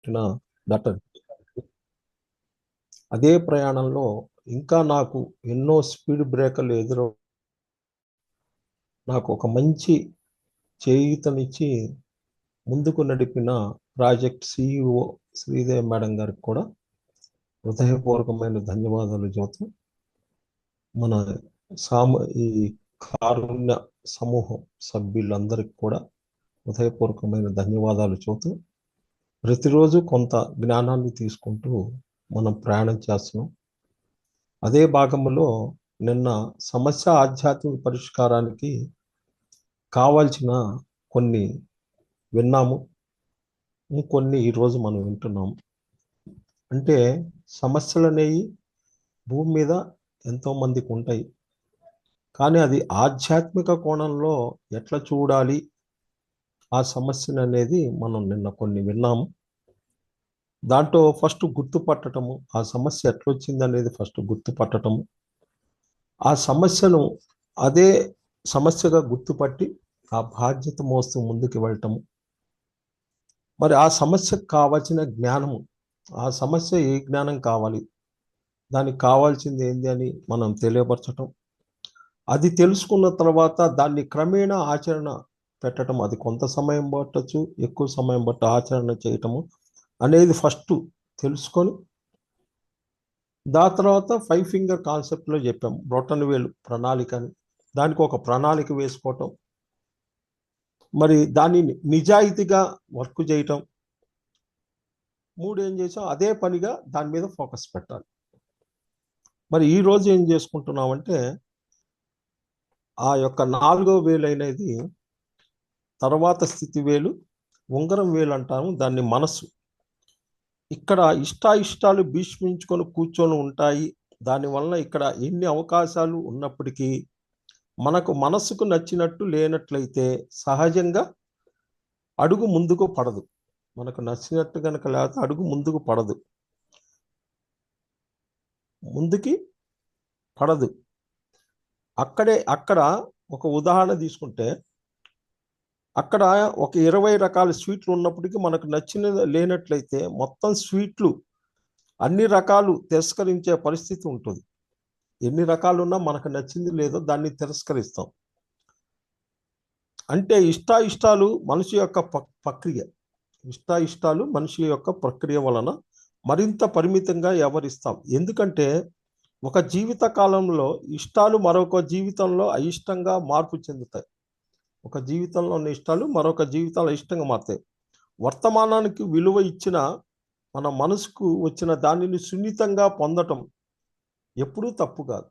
Doctor అదే ప్రయాణంలో ఇంకా నాకు ఎన్నో స్పీడ్ బ్రేకర్లు నాకు ఒక మంచి చేయూతనిచ్చి ముందుకు నడిపిన ప్రాజెక్ట్ సిఇఓ శ్రీదేవి మేడం గారికి కూడా హృదయపూర్వకమైన ధన్యవాదాలు చెబుతూ మన సామ ఈ కారుణ్య సమూహం సభ్యులందరికీ కూడా హృదయపూర్వకమైన ధన్యవాదాలు చెబుతూ ప్రతిరోజు కొంత జ్ఞానాన్ని తీసుకుంటూ మనం ప్రయాణం చేస్తున్నాం. అదే భాగంలో నిన్న సమస్య ఆధ్యాత్మిక పరిష్కారానికి కావాల్సిన కొన్ని విన్నాము, ఇంకొన్ని ఈరోజు మనం వింటున్నాము. అంటే సమస్యలు అనేవి భూమి మీద ఎంతోమందికి ఉంటాయి, కానీ అది ఆధ్యాత్మిక కోణంలో ఎట్లా చూడాలి ఆ సమస్యను అనేది మనం నిన్న కొన్ని విన్నాము. దాంట్లో ఫస్ట్ గుర్తుపట్టటము, ఆ సమస్య ఎట్లొచ్చింది అనేది ఫస్ట్ గుర్తుపట్టటము, ఆ సమస్యను అదే సమస్యగా గుర్తుపట్టి ఆ బాధ్యత మోస్తూ ముందుకు వెళ్ళటము, మరి ఆ సమస్యకు కావాల్సిన జ్ఞానము, ఆ సమస్య ఏ జ్ఞానం కావాలి, దానికి కావాల్సింది ఏంది అని మనం తెలియపరచటం, అది తెలుసుకున్న తర్వాత దాన్ని క్రమేణా ఆచరణ పెట్టడం, అది కొంత సమయం పట్టచ్చు, ఎక్కువ సమయం బట్టి ఆచరణ చేయటము అనేది ఫస్ట్ తెలుసుకొని దాని తర్వాత 5 ఫింగర్ కాన్సెప్ట్లో చెప్పాం, బ్రొటన్ వేలు ప్రణాళిక అని. దానికి ఒక ప్రణాళిక వేసుకోవటం, మరి దానిని నిజాయితీగా వర్క్ చేయటం, ఏం చేసాం అదే పనిగా దాని మీద ఫోకస్ పెట్టాలి. మరి ఈరోజు ఏం చేసుకుంటున్నామంటే ఆ యొక్క 4వ వేలు అనేది తర్వాత స్థితి వేలు, ఉంగరం వేలు అంటాము దాన్ని. మనసు ఇక్కడ ఇష్టాయిష్టాలు భీష్మించుకొని కూర్చొని ఉంటాయి. దానివల్ల ఇక్కడ ఎన్ని అవకాశాలు ఉన్నప్పటికీ మనకు మనసుకు నచ్చినట్టు లేనట్లయితే సహజంగా అడుగు ముందుకు పడదు. మనకు నచ్చినట్టు కనుక లేకపోతే అడుగు ముందుకు పడదు, ముందుకి పడదు. అక్కడ ఒక ఉదాహరణ తీసుకుంటే, అక్కడ ఒక 20 రకాల స్వీట్లు ఉన్నప్పటికీ మనకు నచ్చిన లేనట్లయితే మొత్తం స్వీట్లు అన్ని రకాలు తిరస్కరించే పరిస్థితి ఉంటుంది. ఎన్ని రకాలు ఉన్నా మనకు నచ్చింది లేదో దాన్ని తిరస్కరిస్తాం. అంటే ఇష్టాయిష్టాలు మనిషి యొక్క ప్రక్రియ, ఇష్టాయిష్టాలు మనిషి యొక్క ప్రక్రియ వలన మరింత పరిమితంగా వ్యవహరిస్తాం. ఎందుకంటే ఒక జీవిత కాలంలో ఇష్టాలు మరొక జీవితంలో అయిష్టంగా మార్పు చెందుతాయి. ఒక జీవితంలో ఉన్న ఇష్టాలు మరొక జీవితంలో ఇష్టంగా మారుతాయి. వర్తమానానికి విలువ ఇచ్చిన మన మనసుకు వచ్చిన దానిని సున్నితంగా పొందటం ఎప్పుడూ తప్పు కాదు.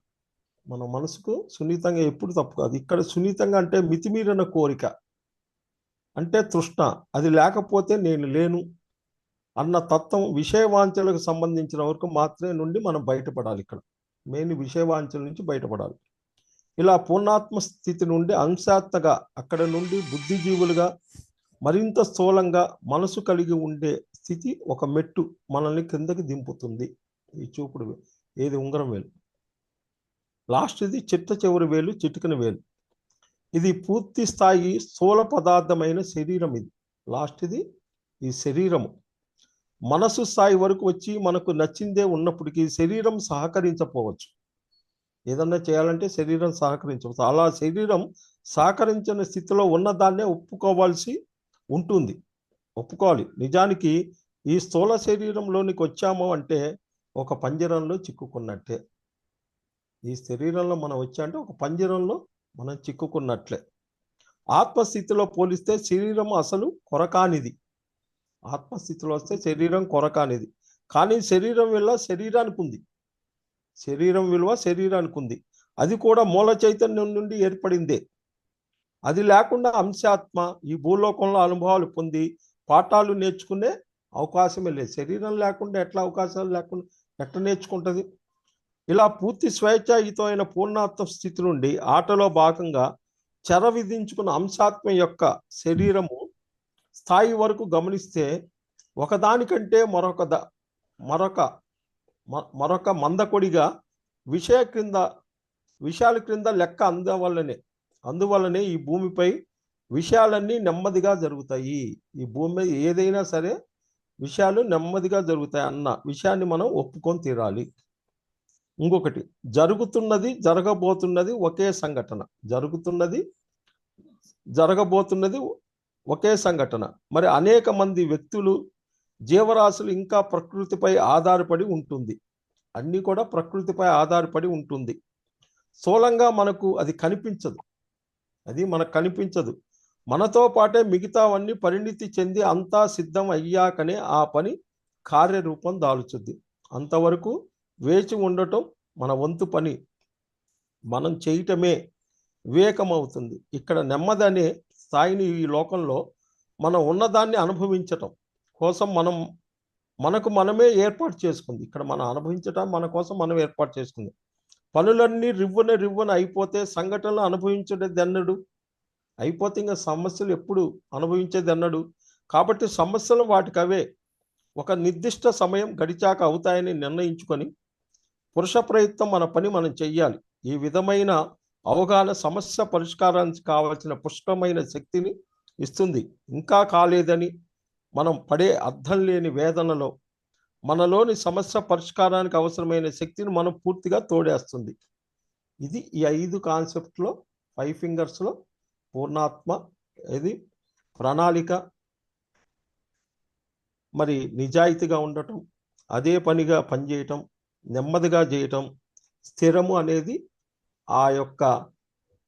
మన మనసుకు సున్నితంగా ఎప్పుడు తప్పు కాదు. ఇక్కడ సున్నితంగా అంటే మితిమీరిన కోరిక, అంటే తృష్ణ, అది లేకపోతే నేను లేను అన్న తత్వం, విషయవాంఛలకు సంబంధించిన వరకు మాత్రమే నుండి మనం బయటపడాలి. ఇక్కడ మెయిన్ విషయవాంఛల నుంచి బయటపడాలి. ఇలా పూర్ణాత్మ స్థితి నుండి అంశాత్మగా, అక్కడ నుండి బుద్ధిజీవులుగా మరింత స్థూలంగా మనసు కలిగి ఉండే స్థితి ఒక మెట్టు మనల్ని కిందకి దింపుతుంది. ఈ చూపుడు ఏది ఉంగరం వేలు, లాస్ట్ ఇది చిట్ట చివరి వేలు చిటికన వేలు. ఇది పూర్తి స్థాయి స్థూల పదార్థమైన శరీరం. ఇది లాస్ట్ ఇది ఈ శరీరము. మనసు స్థాయి వరకు వచ్చి మనకు నచ్చిందే ఉన్నప్పటికీ శరీరం సహకరించకపోవచ్చు. ఏదన్నా చేయాలంటే శరీరం సహకరించవచ్చు. అలా శరీరం సహకరించిన స్థితిలో ఉన్నదాన్నే ఒప్పుకోవాల్సి ఉంటుంది, ఒప్పుకోవాలి. నిజానికి ఈ స్థూల శరీరంలోనికి వచ్చాము అంటే ఒక పంజరంలో చిక్కుకున్నట్టే. ఈ శరీరంలో మనం వచ్చామంటే ఒక పంజరంలో మనం చిక్కుకున్నట్లే. ఆత్మస్థితిలో పోలిస్తే శరీరం అసలు కొరకానిది. ఆత్మస్థితిలో వస్తే శరీరం కొరకానిది, కానీ శరీరం వల్ల శరీరానికి ఉంది. శరీరం విలువ శరీరానికి ఉంది. అది కూడా మూల చైతన్యం నుండి ఏర్పడిందే. అది లేకుండా అంశాత్మ ఈ భూలోకంలో అనుభవాలు పొంది పాఠాలు నేర్చుకునే అవకాశమే లేదు. శరీరం లేకుండా ఎట్లా అవకాశాలు లేకుండా ఎట్లా నేర్చుకుంటుంది? ఇలా పూర్తి స్వేచ్ఛాయుతమైన పూర్ణాత్మ స్థితి నుండి ఆటలో భాగంగా చెర విధించుకున్న అంశాత్మ యొక్క శరీరము స్థాయి వరకు గమనిస్తే ఒకదానికంటే మరొక మందకొడిగా విషయాల క్రింద లెక్క అందువల్లనే ఈ భూమిపై విషయాలన్నీ నెమ్మదిగా జరుగుతాయి. ఈ భూమి మీద ఏదైనా సరే విషయాలు నెమ్మదిగా జరుగుతాయి అన్న విషయాన్ని మనం ఒప్పుకొని తీరాలి. ఇంకొకటి, జరుగుతున్నది జరగబోతున్నది ఒకే సంఘటన. జరగబోతున్నది ఒకే సంఘటన. మరి అనేక మంది వ్యక్తులు, జీవరాశులు ఇంకా ప్రకృతిపై ఆధారపడి ఉంటుంది. అన్నీ కూడా ప్రకృతిపై ఆధారపడి ఉంటుంది. స్థూలంగా మనకు అది కనిపించదు. మనకు కనిపించదు. మనతో పాటే మిగతావన్నీ పరిణితి చెంది అంతా సిద్ధం అయ్యాకనే ఆ పని కార్యరూపం దాల్చుద్ది. అంతవరకు వేచి ఉండటం మన వంతు పని. మనం చేయటమే వివేకం అవుతుంది. ఇక్కడ నెమ్మది అనే స్థాయిని ఈ లోకంలో మనం ఉన్నదాన్ని అనుభవించటం కోసం మనకు మనమే ఏర్పాటు చేసుకుంది. ఇక్కడ మనం అనుభవించటం మన కోసం మనం ఏర్పాటు చేసుకుంది. పనులన్నీ రివ్వున అయిపోతే సంఘటనలు అనుభవించేది ఎన్నడు? అయిపోతే ఇంకా సమస్యలు ఎప్పుడు అనుభవించేది ఎన్నడు? కాబట్టి సమస్యలు వాటికి అవే ఒక నిర్దిష్ట సమయం గడిచాక అవుతాయని నిర్ణయించుకొని పురుష ప్రయత్నం మన పని మనం చెయ్యాలి. ఈ విధమైన అవగాహన సమస్య పరిష్కారానికి కావాల్సిన పుష్కమైన శక్తిని ఇస్తుంది. ఇంకా కాలేదని మనం పడే అర్థం లేని వేదనలో మనలోని సమస్య పరిష్కారానికి అవసరమైన శక్తిని మనం పూర్తిగా తోడేస్తుంది. ఇది ఈ 5 కాన్సెప్ట్లో 5 ఫింగర్స్లో పూర్ణాత్మ, ఇది ప్రణాళిక, మరి నిజాయితీగా ఉండటం, అదే పనిగా పనిచేయటం, నెమ్మదిగా చేయటం, స్థిరము అనేది ఆ యొక్క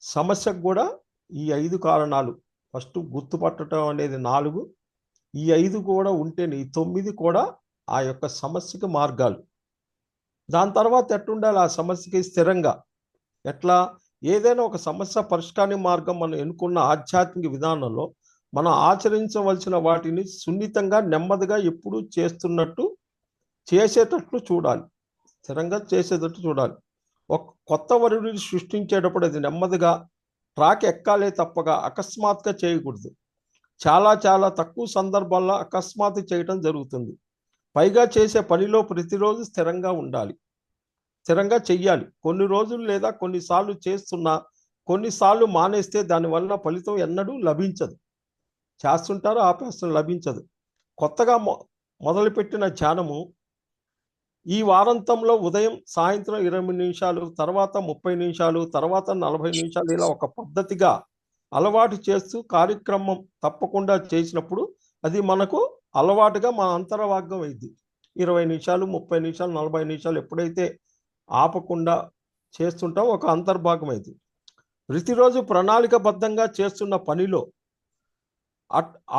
సమస్యకు కూడా ఈ 5 కారణాలు. ఫస్ట్ గుర్తుపట్టడం అనేది 4, ఈ 5 కూడా ఉంటేనే ఈ 9 కూడా ఆ యొక్క సమస్యకి మార్గాలు. దాని తర్వాత ఎట్లుండాలి ఆ సమస్యకి స్థిరంగా? ఎట్లా? ఏదైనా ఒక సమస్య పరిష్కార మార్గం మనం ఎన్నుకున్న ఆధ్యాత్మిక విధానంలో మనం ఆచరించవలసిన వాటిని సున్నితంగా నెమ్మదిగా ఎప్పుడూ చేసేటట్లు చూడాలి. స్థిరంగా చేసేటట్టు చూడాలి. ఒక కొత్త వరుడిని సృష్టించేటప్పుడు అది నెమ్మదిగా ట్రాక్ ఎక్కాలే తప్పగా అకస్మాత్తుగా చేయకూడదు. చాలా చాలా తక్కువ సందర్భాల్లో అకస్మాత్తు చేయటం జరుగుతుంది. పైగా చేసే పనిలో ప్రతిరోజు స్థిరంగా ఉండాలి, స్థిరంగా చెయ్యాలి. కొన్ని రోజులు లేదా కొన్నిసార్లు చేస్తున్నా కొన్నిసార్లు మానేస్తే దానివల్ల ఫలితం ఎన్నడూ లభించదు. చేస్తుంటారో ఆపేస్తున్న లభించదు. కొత్తగా మొదలుపెట్టిన ధ్యానము ఈ వారాంతంలో ఉదయం సాయంత్రం 20 నిమిషాలు, తర్వాత 30 నిమిషాలు, తర్వాత 40 నిమిషాలు, ఇలా ఒక పద్ధతిగా అలవాటు చేస్తూ కార్యక్రమం తప్పకుండా చేసినప్పుడు అది మనకు అలవాటుగా మన అంతర్భాగం అయింది. 20 నిమిషాలు, 30 నిమిషాలు, 40 నిమిషాలు ఎప్పుడైతే ఆపకుండా చేస్తుంటాం ఒక అంతర్భాగం అయింది. ప్రతిరోజు ప్రణాళికబద్ధంగా చేస్తున్న పనిలో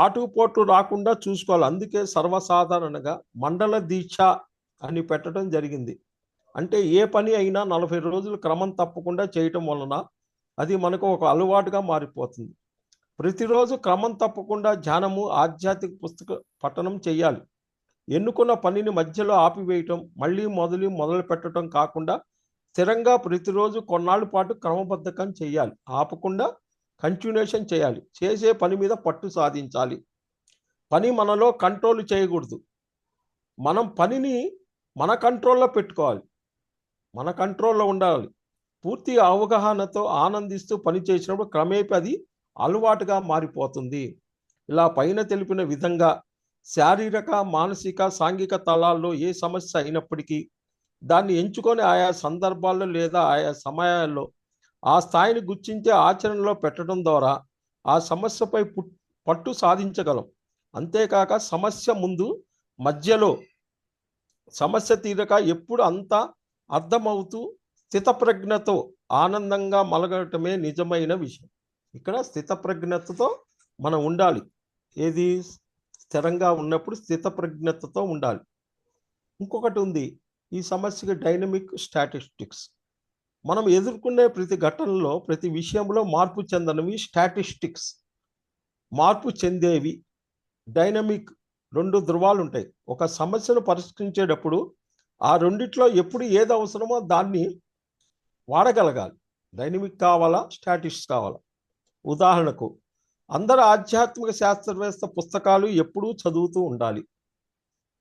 ఆటుపోట్లు రాకుండా చూసుకోవాలి. అందుకే సర్వసాధారణంగా మండల దీక్ష అని పెట్టడం జరిగింది. అంటే ఏ పని అయినా 40 రోజులు క్రమం తప్పకుండా చేయటం వలన అది మనకు ఒక అలవాటుగా మారిపోతుంది. ప్రతిరోజు క్రమం తప్పకుండా ధ్యానము, ఆధ్యాత్మిక పుస్తక పఠనం చేయాలి. ఎన్నుకున్న పనిని మధ్యలో ఆపివేయటం, మళ్ళీ మొదలు పెట్టడం కాకుండా స్థిరంగా ప్రతిరోజు కొన్నాళ్ళ పాటు క్రమబద్ధకం చేయాలి. ఆపకుండా కంటిన్యూషన్ చేయాలి. చేసే పని మీద పట్టు సాధించాలి. పని మనలో కంట్రోల్ చేయకూడదు. మనం పనిని మన కంట్రోల్లో పెట్టుకోవాలి, మన కంట్రోల్లో ఉండాలి. పూర్తి అవగాహనతో ఆనందిస్తూ పని చేసినప్పుడు క్రమేపీ అది అలవాటుగా మారిపోతుంది. ఇలా పైన తెలిపిన విధంగా శారీరక, మానసిక, సాంఘిక తలాల్లో ఏ సమస్య అయినప్పటికీ దాన్ని ఎంచుకొని ఆయా సందర్భాల్లో లేదా ఆయా సమయాల్లో ఆ స్థాయిని గుర్తించే ఆచరణలో పెట్టడం ద్వారా ఆ సమస్యపై పట్టు సాధించగలం. అంతేకాక సమస్య ముందు, మధ్యలో సమస్య తీరక ఎప్పుడు అంతా అర్థమవుతూ స్థితప్రజ్ఞతో ఆనందంగా మలగటమే నిజమైన విషయం. ఇక్కడ స్థితప్రజ్ఞతతో మనం ఉండాలి. ఏది? స్థిరంగా ఉన్నప్పుడు స్థితప్రజ్ఞతతో ఉండాలి. ఇంకొకటి ఉంది, ఈ సమస్యకి డైనమిక్ స్టాటిస్టిక్స్. మనం ఎదుర్కొనే ప్రతి ఘటనలో, ప్రతి విషయంలో మార్పు చెందనివి స్టాటిస్టిక్స్, మార్పు చెందేవి. డైనమిక్ 2 ధృవాలు ఉంటాయి. ఒక సమస్యను పరిష్కరించేటప్పుడు ఆ రెండిట్లో ఎప్పుడు ఏది అవసరమో దాన్ని వాడగలగాలి. డైనమిక్ కావాలా, స్టాటిక్స్ కావాలా? ఉదాహరణకు, అందరు ఆధ్యాత్మిక శాస్త్రవేత్త పుస్తకాలు ఎప్పుడూ చదువుతూ ఉండాలి.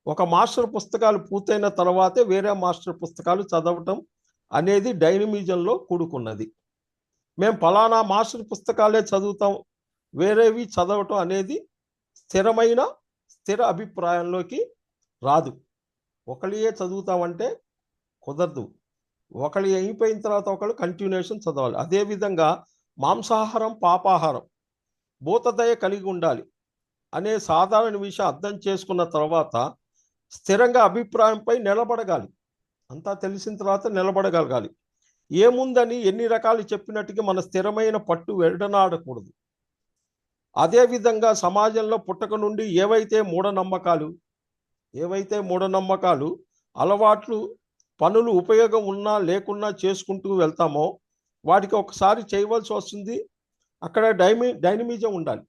ఒక మాస్టర్ పుస్తకాలు పూర్తయిన తర్వాతే వేరే మాస్టర్ పుస్తకాలు చదవటం అనేది డైనమిజంలో కూడుకున్నది. మేము ఫలానా మాస్టర్ పుస్తకాలే చదువుతాం, వేరేవి చదవటం అనేది స్థిర అభిప్రాయంలోకి రాదు. ఒకళ్ళే చదువుతామంటే కుదరదు. ఒకళ్ళు అయిపోయిన తర్వాత ఒకళ్ళు కంటిన్యూషన్ చదవాలి. అదేవిధంగా మాంసాహారం పాపాహారం భూతదయ కలిగి ఉండాలి అనే సాధారణ విషయం అర్థం చేసుకున్న తర్వాత స్థిరంగా అభిప్రాయంపై నిలబడగాలి. అంతా తెలిసిన తర్వాత నిలబడగలగాలి. ఏముందని ఎన్ని రకాలు చెప్పినట్టుగా మన స్థిరమైన పట్టు వెడనాడకూడదు. అదేవిధంగా సమాజంలో పుట్టక నుండి ఏవైతే మూఢనమ్మకాలు అలవాట్లు పనులు ఉపయోగం ఉన్నా లేకున్నా చేసుకుంటూ వెళ్తామో వాటికి ఒకసారి చేయవలసి వస్తుంది. అక్కడ డైనమిజం ఉండాలి.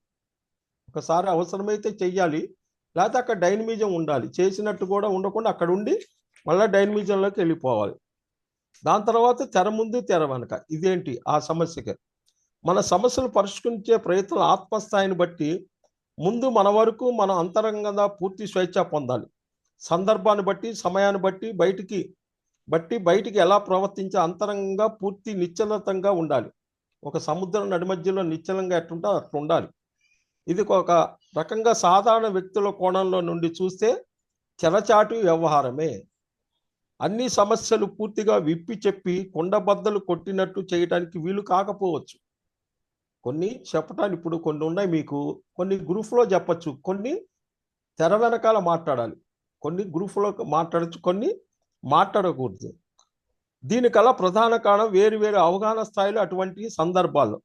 ఒకసారి అవసరమైతే చెయ్యాలి, లేకపోతే అక్కడ డైనమిజం ఉండాలి. చేసినట్టు కూడా ఉండకుండా అక్కడ ఉండి మళ్ళీ డైనమిజంలోకి వెళ్ళిపోవాలి. దాని తర్వాత తెర ముందు తెర వెనక. ఇదేంటి ఆ సమస్యకి మన సమస్యలు పరిష్కరించే ప్రయత్నం ఆత్మస్థాయిని బట్టి ముందు మన వరకు మనం అంతరంగంగా పూర్తి స్వేచ్ఛ పొందాలి. సందర్భాన్ని బట్టి సమయాన్ని బయటికి ఎలా ప్రవర్తించే అంతరంగంగా పూర్తి నిశ్చలతంగా ఉండాలి. ఒక సముద్రం నడిమధ్యలో నిశ్చలంగా ఎట్టుంటో అట్లా ఉండాలి. ఇది ఒక రకంగా సాధారణ వ్యక్తుల కోణంలో నుండి చూస్తే చెరచాటు వ్యవహారమే. అన్ని సమస్యలు పూర్తిగా విప్పి చెప్పి కొండబద్దలు కొట్టినట్టు చేయడానికి వీలు కాకపోవచ్చు. కొన్ని చెప్పటానికి ఇప్పుడు కొన్ని ఉన్నాయి. మీకు కొన్ని గ్రూప్లో చెప్పచ్చు, కొన్ని తెర వెనకాల మాట్లాడాలి, కొన్ని గ్రూప్లో మాట్లాడచ్చు, కొన్ని మాట్లాడకూడదు. దీనికల్లా ప్రధాన కారణం వేరు అవగాహన స్థాయిలో అటువంటి సందర్భాల్లో.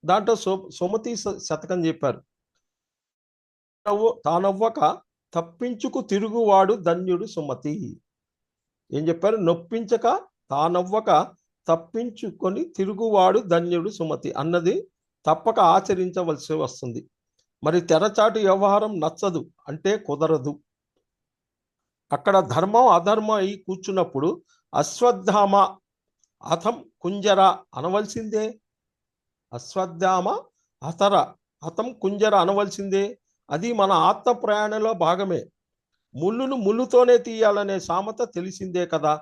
దాంట్లో సుమతి శతకం చెప్పారు, తానవ్వక తప్పించుకు తిరుగువాడు ధన్యుడు సుమతి. ఏం చెప్పారు? నొప్పించక తానవ్వక తప్పించుకొని తిరుగువాడు ధన్యుడు సుమతి అన్నది తప్పక ఆచరించవలసి వస్తుంది. మరి తెరచాటు వ్యవహారం నచ్చదు అంటే కుదరదు. అక్కడ ధర్మం అధర్మం అయి కూర్చున్నప్పుడు అశ్వత్థామ అథం కుంజర అనవలసిందే. అశ్వత్థామ అథం కుంజర అనవలసిందే. అది మన ఆత్మ ప్రయాణంలో భాగమే. ముళ్ళును ముళ్ళుతోనే తీయాలనే సామెత తెలిసిందే కదా.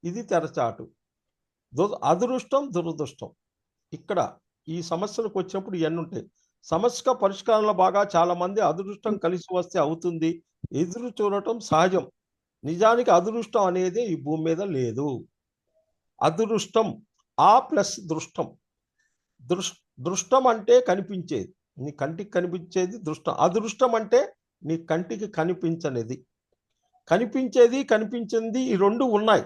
ఇది తెరచాటు. అదృష్టం దురదృష్టం. ఇక్కడ ఈ సమస్యలకు వచ్చినప్పుడు ఇవన్నీ ఉంటాయి. సమస్య పరిష్కారంలో బాగా చాలా మంది అదృష్టం కలిసి వస్తే అవుతుంది, ఎదురు చూడటం సహజం. నిజానికి అదృష్టం అనేది ఈ భూమి మీద లేదు. అదృష్టం ఆ ప్లస్ దృష్టం. దృష్టం అంటే కనిపించేది, నీ కంటికి కనిపించేది దృష్టం. అదృష్టం అంటే నీ కంటికి కనిపించనిది. కనిపించింది ఈ రెండు ఉన్నాయి.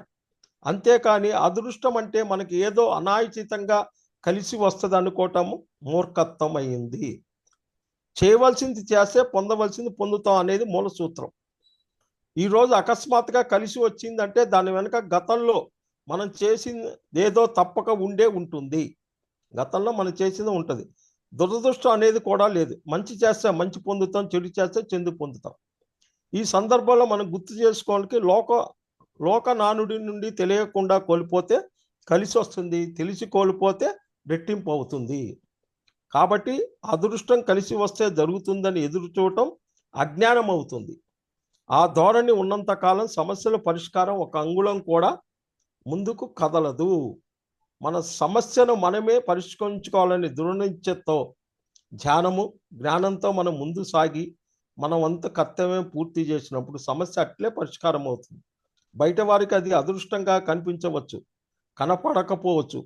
అంతేకాని అదృష్టం అంటే మనకి ఏదో అనాయచితంగా కలిసి వస్తుంది అనుకోవటం మూర్ఖత్వం అయింది. చేయవలసింది చేస్తే పొందవలసింది పొందుతాం అనేది మూల సూత్రం. ఈరోజు అకస్మాత్తుగా కలిసి వచ్చిందంటే దాని వెనుక గతంలో మనం చేసింది ఏదో తప్పక ఉంటుంది. గతంలో మనం చేసింది ఉంటుంది. దురదృష్టం అనేది కూడా లేదు. మంచి చేస్తే మంచి పొందుతాం, చెడు చేస్తే చెడు పొందుతాం. ఈ సందర్భంలో మనం గుర్తు చేసుకోవడానికి లోక నానుడి నుండి తెలియకుండా కోల్పోతే కలిసి వస్తుంది, తెలిసి కోల్పోతే రెట్టింపు అవుతుంది. కాబట్టి అదృష్టం కలిసి వస్తే జరుగుతుందని ఎదురు చూడటం అజ్ఞానం అవుతుంది. ఆ ధోరణి ఉన్నంతకాలం సమస్యల పరిష్కారం ఒక అంగుళం కూడా ముందుకు కదలదు. మన సమస్యను మనమే పరిష్కరించుకోవాలని దృఢనిశ్చయంతో జ్ఞానంతో మనం ముందు సాగి మనం అంత కర్తవ్యం పూర్తి చేసినప్పుడు సమస్య అట్లే పరిష్కారం అవుతుంది. బయట వారికి అది అదృష్టంగా కనిపించవచ్చు, కనపడకపోవచ్చు,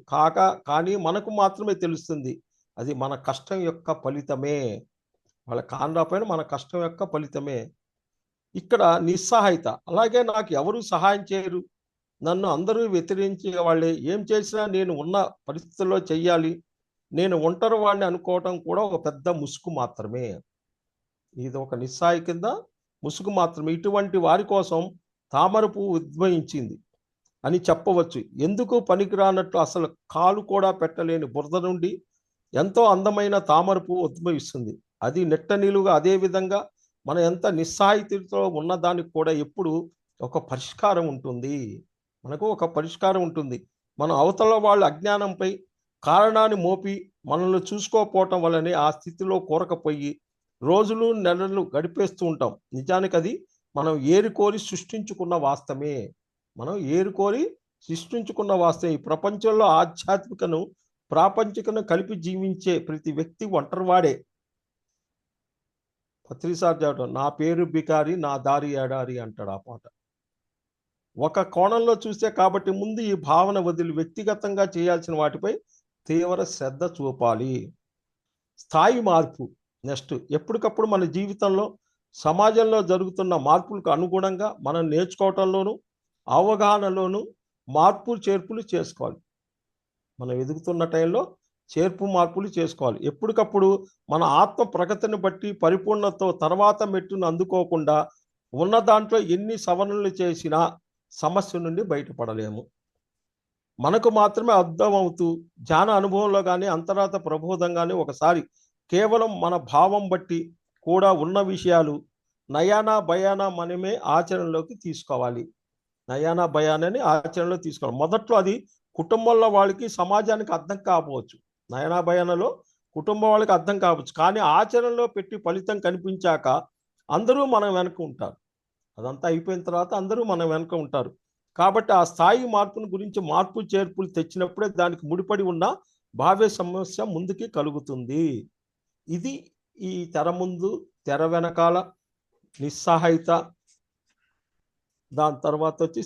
కానీ మనకు మాత్రమే తెలుస్తుంది అది మన కష్టం యొక్క ఫలితమే. వాళ్ళ కానరాపైన మన కష్టం యొక్క ఫలితమే. ఇక్కడ నిస్సహాయత. అలాగే నాకు ఎవరు సహాయం చేయరు, నన్ను అందరూ వ్యతిరేకించే వాళ్ళే, ఏం చేసినా నేను ఉన్న పరిస్థితుల్లో చెయ్యాలి, నేను ఒంటరి వాడిని అనుకోవటం కూడా ఒక పెద్ద ముసుగు మాత్రమే. ఇది ఒక నిస్సహాయ కింద ముసుగు మాత్రమే. ఇటువంటి వారి కోసం తామర పువ్వు ఉద్భవించింది అని చెప్పవచ్చు. ఎందుకు పనికిరానట్లు అసలు కాలు కూడా పెట్టలేని బురద నుండి ఎంతో అందమైన తామర పువ్వు ఉద్భవిస్తుంది. అది నెట్ట నిలువుగా. అదేవిధంగా మనం ఎంత నిస్సహాయతతో ఉన్నదానికి కూడా ఎప్పుడు ఒక పరిష్కారం ఉంటుంది. మనకు ఒక పరిష్కారం ఉంటుంది. మనం అవతల వాళ్ళ అజ్ఞానంపై కారణాన్ని మోపి మనల్ని చూసుకోకపోవటం వల్లనే ఆ స్థితిలో కోరకపోయి రోజులు నెలలు గడిపేస్తూ ఉంటాం. నిజానికి అది మనం ఏరుకోరి సృష్టించుకున్న వాస్తవమే. ఈ ప్రపంచంలో ఆధ్యాత్మికను ప్రాపంచికను కలిపి జీవించే ప్రతి వ్యక్తి ఒంటరివాడే. ప్రతిసారి చెప్పడం, నా పేరు బికారి నా దారి ఎడారి అంటాడు ఆ పాట. ఒక కోణంలో చూస్తే కాబట్టి ముందు ఈ భావన వదిలి వ్యక్తిగతంగా చేయాల్సిన వాటిపై తీవ్ర శ్రద్ధ చూపాలి. స్థాయి మార్పు. నెక్స్ట్, ఎప్పటికప్పుడు మన జీవితంలో సమాజంలో జరుగుతున్న మార్పులకు అనుగుణంగా మనం నేర్చుకోవటంలోనూ అవగాహనలోనూ మార్పులు చేర్పులు చేసుకోవాలి. మనం ఎదుగుతున్న టైంలో మార్పులు చేసుకోవాలి. ఎప్పటికప్పుడు మన ఆత్మ ప్రగతిని బట్టి పరిపూర్ణతో తర్వాత మెట్టును అందుకోకుండా ఉన్న దాంట్లో ఎన్ని సవరణలు చేసినా సమస్య నుండి బయటపడలేము. మనకు మాత్రమే అర్థమవుతూ జ్ఞాన అనుభవంలో కానీ అంతరాత ప్రబోధంగానే ఒకసారి కేవలం మన భావం బట్టి కూడా ఉన్న విషయాలు నయానా భయానా మనమే ఆచరణలోకి తీసుకోవాలి. నయానా భయానని ఆచరణలో తీసుకోవాలి. మొదట్లో అది కుటుంబంలో వాళ్ళకి సమాజానికి అర్థం కావచ్చు. నయనా భయానలో కుటుంబం వాళ్ళకి అర్థం కావచ్చు. కానీ ఆచరణలో పెట్టి ఫలితం కనిపించాక అందరూ మనం వెనక ఉంటారు. అదంతా అయిపోయిన తర్వాత అందరూ మనం వెనక ఉంటారు. కాబట్టి ఆ స్థాయి మార్పును గురించి మార్పు చేర్పులు తెచ్చినప్పుడే దానికి ముడిపడి ఉన్న భావ్య సమస్య ముందుకి కలుగుతుంది. ఇది ఈ తెర ముందు తెర వెనకాల నిస్సహాయత, దాని తర్వాత వచ్చి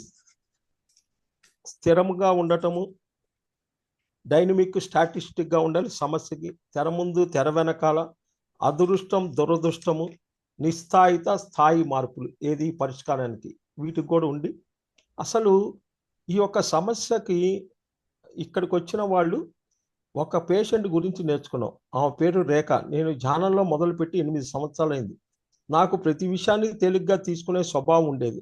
స్థిరముగా ఉండటము, డైనమిక్ స్టాటిస్టిక్గా ఉండాలి సమస్యకి. తెర ముందు తెర వెనకాల అదృష్టం దురదృష్టము, నిస్థాయిత స్థాయి మార్పులు ఏది పరిష్కారానికి వీటికి కూడా ఉండి అసలు ఈ యొక్క సమస్యకి ఇక్కడికి వచ్చిన వాళ్ళు ఒక పేషెంట్ గురించి నేర్చుకున్నాం. ఆమె పేరు రేఖ. నేను ధ్యానంలో మొదలుపెట్టి 8 సంవత్సరాలైంది. నాకు ప్రతి విషయాన్ని తేలిగ్గా తీసుకునే స్వభావం ఉండేది.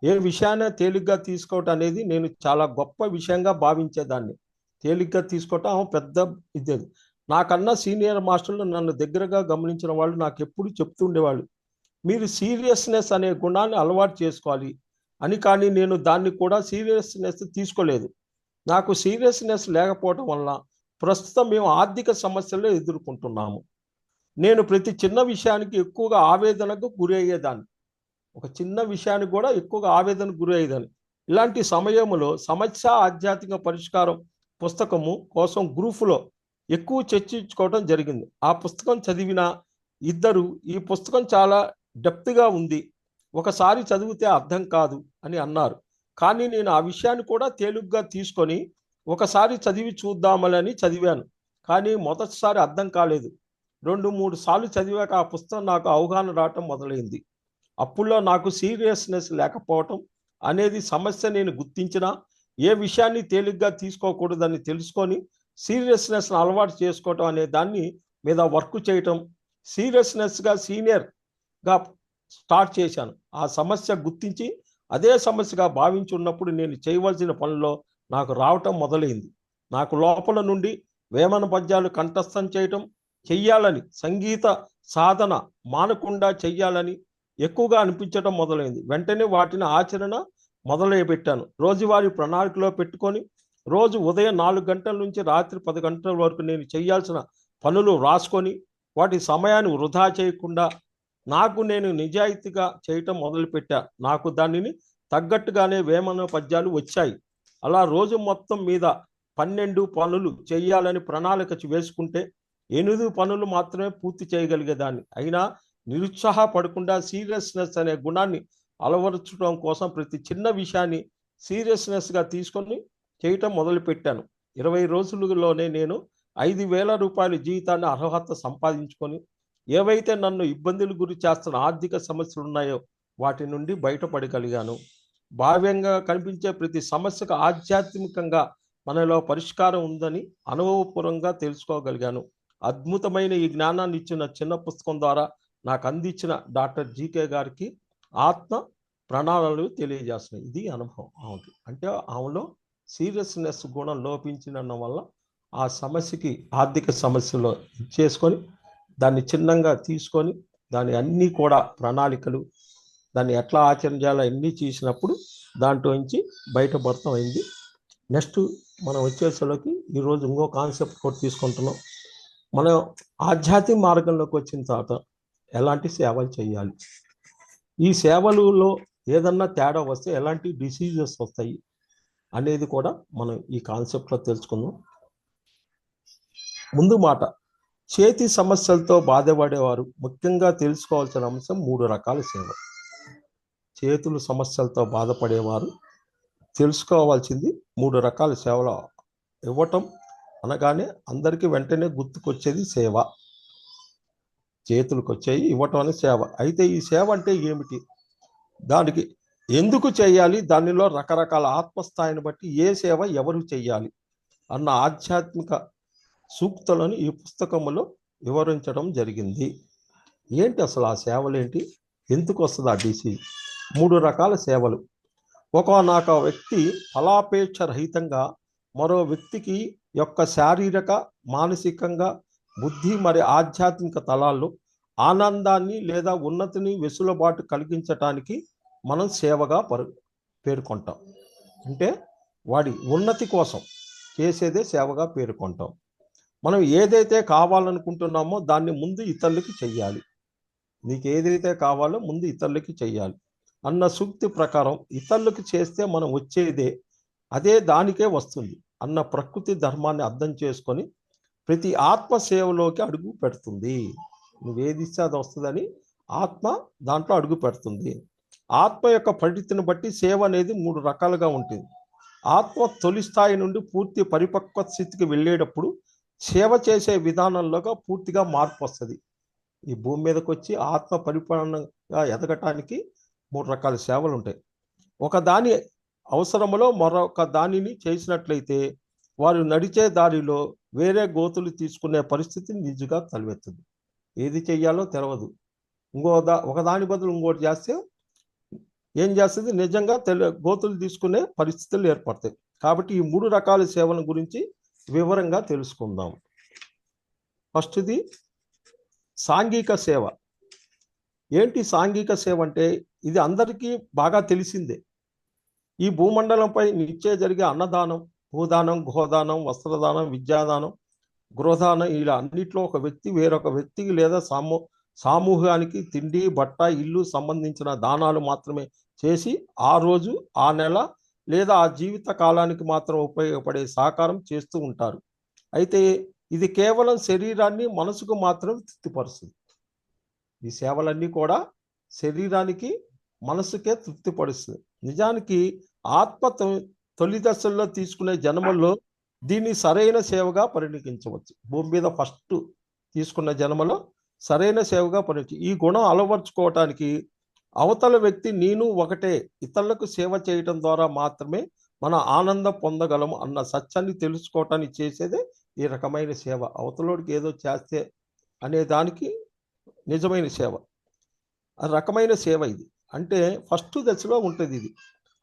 ఏ విషయాన్ని తేలిగ్గా తీసుకోవటం అనేది నేను చాలా గొప్ప విషయంగా భావించేదాన్ని. తేలిగ్గా తీసుకోవటం ఆమె పెద్ద ఇదేది. నాకన్నా సీనియర్ మాస్టర్లు నన్ను దగ్గరగా గమనించిన వాళ్ళు నాకు ఎప్పుడు చెప్తుండేవాళ్ళు, మీరు సీరియస్నెస్ అనే గుణాన్ని అలవాటు చేసుకోవాలి అని. కానీ నేను దాన్ని కూడా సీరియస్నెస్ తీసుకోలేదు. నాకు సీరియస్నెస్ లేకపోవడం వల్ల ప్రస్తుతం మేము ఆర్థిక సమస్యలు ఎదుర్కొంటున్నాము. నేను ప్రతి చిన్న విషయానికి ఎక్కువగా ఆవేదనకు గురి అయ్యేదాన్ని. ఒక చిన్న విషయానికి కూడా ఎక్కువగా ఆవేదనకు గురి అయ్యేదాన్ని. ఇలాంటి సమయంలో సమస్య ఆధ్యాత్మిక పరిష్కారం పుస్తకము కోసం గ్రూపులో ఎక్కువ చర్చించుకోవడం జరిగింది. ఆ పుస్తకం చదివిన ఇద్దరు ఈ పుస్తకం చాలా డెప్త్గా ఉంది, ఒకసారి చదివితే అర్థం కాదు అని అన్నారు. కానీ నేను ఆ విషయాన్ని కూడా తేలిగ్గా తీసుకొని ఒకసారి చదివి చూద్దామని చదివాను. కానీ మొదటిసారి అర్థం కాలేదు. 2-3 సార్లు చదివాక ఆ పుస్తకం నాకు అవగాహన రావటం మొదలైంది. అప్పుల్లో నాకు సీరియస్నెస్ లేకపోవటం అనేది సమస్య. నేను గుర్తించిన ఏ విషయాన్ని తేలిగ్గా తీసుకోకూడదని తెలుసుకొని సీరియస్నెస్ను అలవాటు చేసుకోవటం అనే దాన్ని మీద వర్క్ చేయటం, సీరియస్నెస్గా సీనియర్గా స్టార్ట్ చేశాను. ఆ సమస్య గుర్తించి అదే సమస్యగా భావించి ఉన్నప్పుడు నేను చేయవలసిన పనుల్లో నాకు రావటం మొదలైంది. నాకు లోపల నుండి వేమన పద్యాలు కంఠస్థం చేయటం చెయ్యాలని, సంగీత సాధన మానకుండా చెయ్యాలని ఎక్కువగా అనిపించడం మొదలైంది. వెంటనే వాటిని ఆచరణ మొదలుపెట్టాను. రోజువారీ ప్రణాళికలో పెట్టుకొని రోజు ఉదయం 4 గంటల నుంచి రాత్రి 10 గంటల వరకు నేను చేయాల్సిన పనులు రాసుకొని వాటి సమయాన్ని వృధా చేయకుండా నాకు నేను నిజాయితీగా చేయటం మొదలుపెట్టా. నాకు దానిని తగ్గట్టుగానే వేమన పద్యాలు వచ్చాయి. అలా రోజు మొత్తం మీద 12 పనులు చేయాలని ప్రణాళిక వేసుకుంటే 8 పనులు మాత్రమే పూర్తి చేయగలిగేదాన్ని. అయినా నిరుత్సాహపడకుండా సీరియస్నెస్ అనే గుణాన్ని అలవరచడం కోసం ప్రతి చిన్న విషయాన్ని సీరియస్నెస్గా తీసుకొని చేయటం మొదలుపెట్టాను. 20 రోజులలోనే నేను 5,000 రూపాయల జీవితాన్ని అర్హత సంపాదించుకొని ఏవైతే నన్ను ఇబ్బందులు గురి చేస్తున్న ఆర్థిక సమస్యలు ఉన్నాయో వాటి నుండి బయటపడగలిగాను. భావ్యంగా కనిపించే ప్రతి సమస్యకు ఆధ్యాత్మికంగా మనలో పరిష్కారం ఉందని అనుభవపూర్వకంగా తెలుసుకోగలిగాను. అద్భుతమైన ఈ జ్ఞానాన్ని ఇచ్చిన చిన్న పుస్తకం ద్వారా నాకు అందించిన డాక్టర్ జీకే గారికి ఆత్మ ప్రణాళికలు తెలియజేస్తున్నాయి. ఇది అనుభవం ఆమెకి. అంటే ఆమెలో సీరియస్నెస్ గుణం లోపించిన వల్ల ఆ సమస్యకి ఆర్థిక సమస్యలో చేసుకొని దాన్ని చిన్నంగా తీసుకొని దాన్ని అన్నీ కూడా ప్రణాళికలు దాన్ని ఎట్లా ఆచరణ చేయాలో అన్నీ చేసినప్పుడు దాంట్లో నుంచి బయటపడతాం అయింది. నెక్స్ట్ మనం వచ్చేసరికి ఈరోజు ఇంకో కాన్సెప్ట్ కూడా తీసుకుంటున్నాం. మనం ఆధ్యాత్మిక మార్గంలోకి వచ్చిన తర్వాత ఎలాంటి సేవలు చేయాలి, ఈ సేవలలో ఏదన్నా తేడా వస్తే ఎలాంటి డిసీజెస్ వస్తాయి అనేది కూడా మనం ఈ కాన్సెప్ట్లో తెలుసుకుందాం. ముందు మాట, చేతి సమస్యలతో బాధపడేవారు ముఖ్యంగా తెలుసుకోవాల్సిన అంశం 3 రకాల సేవ. చేతుల సమస్యలతో బాధపడేవారు తెలుసుకోవాల్సింది 3 రకాల సేవలు ఇవ్వటం అనగానే అందరికీ వెంటనే గుర్తుకొచ్చేది సేవ. చేతులకు వచ్చేవి ఇవ్వటం అనే సేవ. అయితే ఈ సేవ అంటే ఏమిటి, దానికి ఎందుకు చేయాలి, దానిలో రకరకాల ఆత్మస్థాయిని బట్టి ఏ సేవ ఎవరు చేయాలి అన్న ఆధ్యాత్మిక సూక్తులను ఈ పుస్తకంలో వివరించడం జరిగింది. ఏంటి అసలు ఆ సేవలు ఏంటి, ఎందుకు వస్తుంది ఆ డీసీ? 3 రకాల సేవలు. ఒకనొక వ్యక్తి ఫలాపేక్ష రహితంగా మరో వ్యక్తికి యొక్క శారీరక, మానసికంగా, బుద్ధి మరి ఆధ్యాత్మిక తలాల్లో ఆనందాన్ని లేదా ఉన్నతిని వెసులుబాటు కలిగించటానికి మనం సేవగా పేర్కొంటాం. అంటే వాడి ఉన్నతి కోసం చేసేదే సేవగా పేర్కొంటాం. మనం ఏదైతే కావాలనుకుంటున్నామో దాన్ని ముందు ఇతరులకి చెయ్యాలి. నీకు ఏదైతే కావాలో ముందు ఇతరులకి చెయ్యాలి అన్న సూక్తి ప్రకారం ఇతరులకు చేస్తే మనం వచ్చేదే అదే దానికే వస్తుంది అన్న ప్రకృతి ధర్మాన్ని అర్థం చేసుకొని ప్రతి ఆత్మ సేవలోకి అడుగు పెడుతుంది. నువ్వేది ఇస్తే అది వస్తుందని ఆత్మ దాంట్లో అడుగు పెడుతుంది. ఆత్మ యొక్క పరిణితిని బట్టి సేవ అనేది 3 రకాలుగా ఉంటుంది. ఆత్మ తొలి స్థాయి నుండి పూర్తి పరిపక్వ స్థితికి వెళ్ళేటప్పుడు సేవ చేసే విధానంలోగా పూర్తిగా మార్పు వస్తుంది. ఈ భూమి మీదకి వచ్చి ఆత్మ పరిపూర్ణంగా ఎదగటానికి 3 రకాల సేవలు ఉంటాయి. ఒక దాని అవసరములో మరొక దానిని చేసినట్లయితే వారు నడిచే దారిలో వేరే గోతులు తీసుకునే పరిస్థితి నిజంగా తలెత్తుంది. ఏది చెయ్యాలో తెలియదు, ఒక దాని బదులు ఇంకోటి చేస్తే ఏం చేస్తుంది, నిజంగా గోతులు తీసుకునే పరిస్థితులు ఏర్పడతాయి. కాబట్టి ఈ 3 రకాల సేవల గురించి వివరంగా తెలుసుకుందాం. ఫస్ట్ది సాంఘిక సేవ. ఏంటి సాంఘిక సేవ అంటే, ఇది అందరికీ బాగా తెలిసిందే. ఈ భూమండలంపై నిత్య జరిగే అన్నదానం, భూదానం, గోదానం, వస్త్రదానం, విద్యాదానం, గృహదానం ఇలా అన్నిట్లో ఒక వ్యక్తి వేరొక వ్యక్తికి లేదా సమూహానికి తిండి, బట్ట, ఇల్లు సంబంధించిన దానాలు మాత్రమే చేసి ఆ రోజు, ఆ నెల లేదా ఆ జీవిత కాలానికి మాత్రం ఉపయోగపడే సహకారం చేస్తూ ఉంటారు. అయితే ఇది కేవలం శరీరాన్ని, మనసుకు మాత్రం తృప్తిపరుస్తుంది. ఈ సేవలన్నీ కూడా శరీరానికి, మనసుకే తృప్తిపరుస్తుంది. నిజానికి ఆత్మ తొలి దశల్లో తీసుకునే జన్మల్లో దీన్ని సరైన సేవగా పరిగణించవచ్చు. భూమి మీద ఫస్ట్ తీసుకున్న జన్మలో సరైన సేవగా పరిగణించు. ఈ గుణం అలవర్చుకోవటానికి అవతల వ్యక్తి నేను ఒకటే, ఇతరులకు సేవ చేయటం ద్వారా మాత్రమే మన ఆనందం పొందగలము అన్న సత్యాన్ని తెలుసుకోవటానికి చేసేదే ఈ రకమైన సేవ. అవతలోడికి ఏదో చేస్తే అనే దానికి నిజమైన సేవ, ఆ రకమైన సేవ ఇది. అంటే ఫస్ట్ దశలో ఉంటుంది ఇది.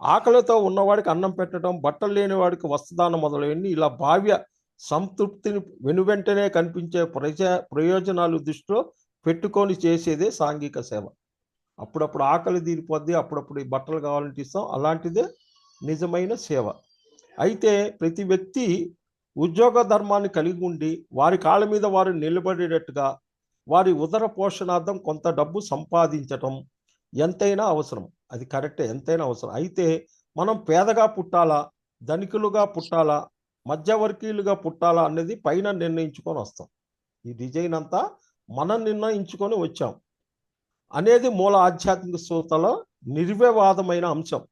ఆకలితో ఉన్నవాడికి అన్నం పెట్టడం, బట్టలు లేని వాడికి వస్త్రదానం మొదలైనవి ఇలా భావ్య సంతృప్తిని వెనువెంటనే కనిపించే ప్రయోజనాలు దృష్టిలో పెట్టుకొని చేసేదే సాంఘిక సేవ. అప్పుడప్పుడు ఆకలి తీరిపోద్ది, అప్పుడప్పుడు ఈ బట్టలు కావాలంటే ఇస్తాం, అలాంటిదే నిజమైన సేవ. అయితే ప్రతి వ్యక్తి ఉద్యోగ ధర్మాన్ని కలిగి ఉండి వారి కాళ్ళ మీద వారు నిలబడేటట్టుగా వారి ఉదర పోషణార్థం కొంత డబ్బు సంపాదించటం ఎంతైనా అవసరం. అది కరెక్టే, ఎంతైనా అవసరం. అయితే మనం పేదగా పుట్టాలా, ధనికులుగా పుట్టాలా, మధ్యవర్గీయులుగా పుట్టాలా అనేది పైన నిర్ణయించుకొని వస్తాం. ఈ డిజైన్ అంతా మనం నిర్ణయించుకొని వచ్చాం అనేది మూల ఆధ్యాత్మిక సూత్రలో నిర్వివాదమైన అంశం.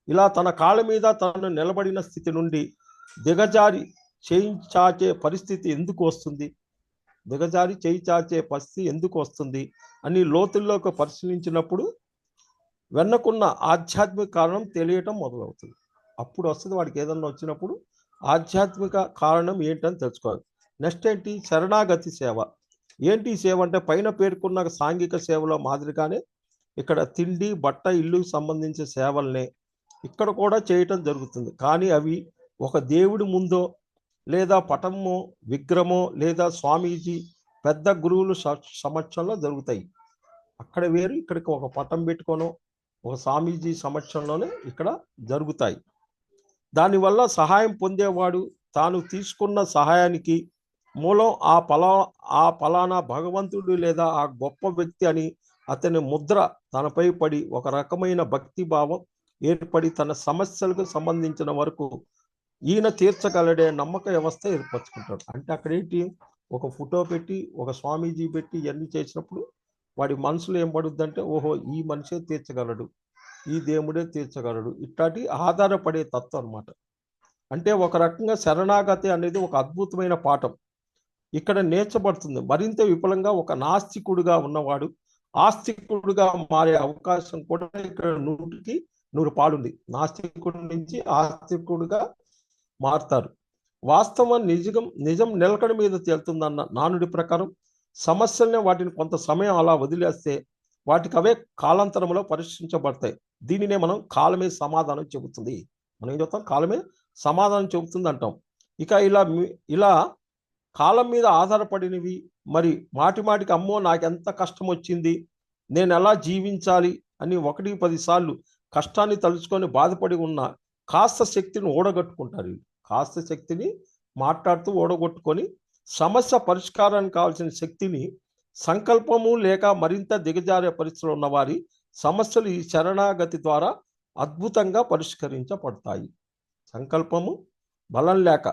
ఇలా తన కాళ్ళ మీద తను నిలబడిన స్థితి నుండి దిగజారి చేయి చాచే పరిస్థితి ఎందుకు వస్తుంది, దిగజారి చేయి చాచే పరిస్థితి ఎందుకు వస్తుంది అని లోతుల్లోకి పరిశీలించినప్పుడు వెన్నకున్న ఆధ్యాత్మిక కారణం తెలియటం మొదలవుతుంది. అప్పుడు వస్తుంది వాడికి ఏదన్నా వచ్చినప్పుడు ఆధ్యాత్మిక కారణం ఏంటని తెలుసుకోవాలి. నెక్స్ట్ ఏంటి, శరణాగతి సేవ. ఏంటి సేవ అంటే పైన పేర్కొన్న సాంఘిక సేవలో మాదిరిగానే ఇక్కడ తిండి, బట్ట, ఇల్లుకి సంబంధించిన సేవల్నే ఇక్కడ కూడా చేయటం జరుగుతుంది. కానీ అవి ఒక దేవుడి ముందో లేదా పటమో, విగ్రహమో లేదా స్వామీజీ పెద్ద గురువులు సమక్షంలో జరుగుతాయి. అక్కడ వేరు, ఇక్కడికి ఒక పటం పెట్టుకోనో ఒక స్వామీజీ సమక్షంలోనే ఇక్కడ జరుగుతాయి. దానివల్ల సహాయం పొందేవాడు తాను తీసుకున్న సహాయానికి మూలం ఆ ఫలానా భగవంతుడు లేదా ఆ గొప్ప వ్యక్తి అని అతని ముద్ర తనపై పడి ఒక రకమైన భక్తి భావం ఏర్పడి తన సమస్యలకు సంబంధించిన వరకు ఈయన తీర్చగలడే నమ్మక వ్యవస్థ ఏర్పరచుకుంటాడు. అంటే అక్కడ ఏంటి, ఒక ఫోటో పెట్టి ఒక స్వామీజీ పెట్టి ఇవన్నీ చేసినప్పుడు వాడి మనసులో ఏం పడుద్దంటే ఓహో ఈ మనిషే తీర్చగలడు, ఈ దేవుడే తీర్చగలడు, ఇట్లాంటి ఆధారపడే తత్వం అనమాట. అంటే ఒక రకంగా శరణాగతి అనేది ఒక అద్భుతమైన పాఠం ఇక్కడ నేర్చబడుతుంది. మరింత విపులంగా ఒక నాస్తికుడుగా ఉన్నవాడు ఆస్తికుడుగా మారే అవకాశం కూడా ఇక్కడ 100కి 100 పాలుంది. నాస్తికుడి నుంచి ఆస్తికుడుగా మారుతారు. వాస్తవం నిజం నిలకడ మీద తేలుతుందన్న నానుడి ప్రకారం సమస్యల్ని వాటిని కొంత సమయం అలా వదిలేస్తే వాటికి అవే కాలాంతరంలో పరిష్కరించబడతాయి. దీనినే మనం కాలమే సమాధానం చెబుతుంది. మనం ఏం చెప్తాం? కాలమే సమాధానం చెబుతుంది అంటాం. ఇక ఇలా కాలం మీద ఆధారపడినవి మరి మాటికి అమ్మో నాకెంత కష్టం వచ్చింది, నేను ఎలా జీవించాలి అని 1-10 సార్లు కష్టాన్ని తలుచుకొని బాధపడి ఉన్న కాస్త శక్తిని ఓడగట్టుకుంటారు. కాస్త శక్తిని మాట్లాడుతూ ఓడగొట్టుకొని సమస్య పరిష్కారానికి కావాల్సిన శక్తిని సంకల్పము లేక మరింత దిగజారే పరిస్థితులు ఉన్నవారి సమస్యలు ఈ శరణాగతి ద్వారా అద్భుతంగా పరిష్కరించబడతాయి. సంకల్పము బలం లేక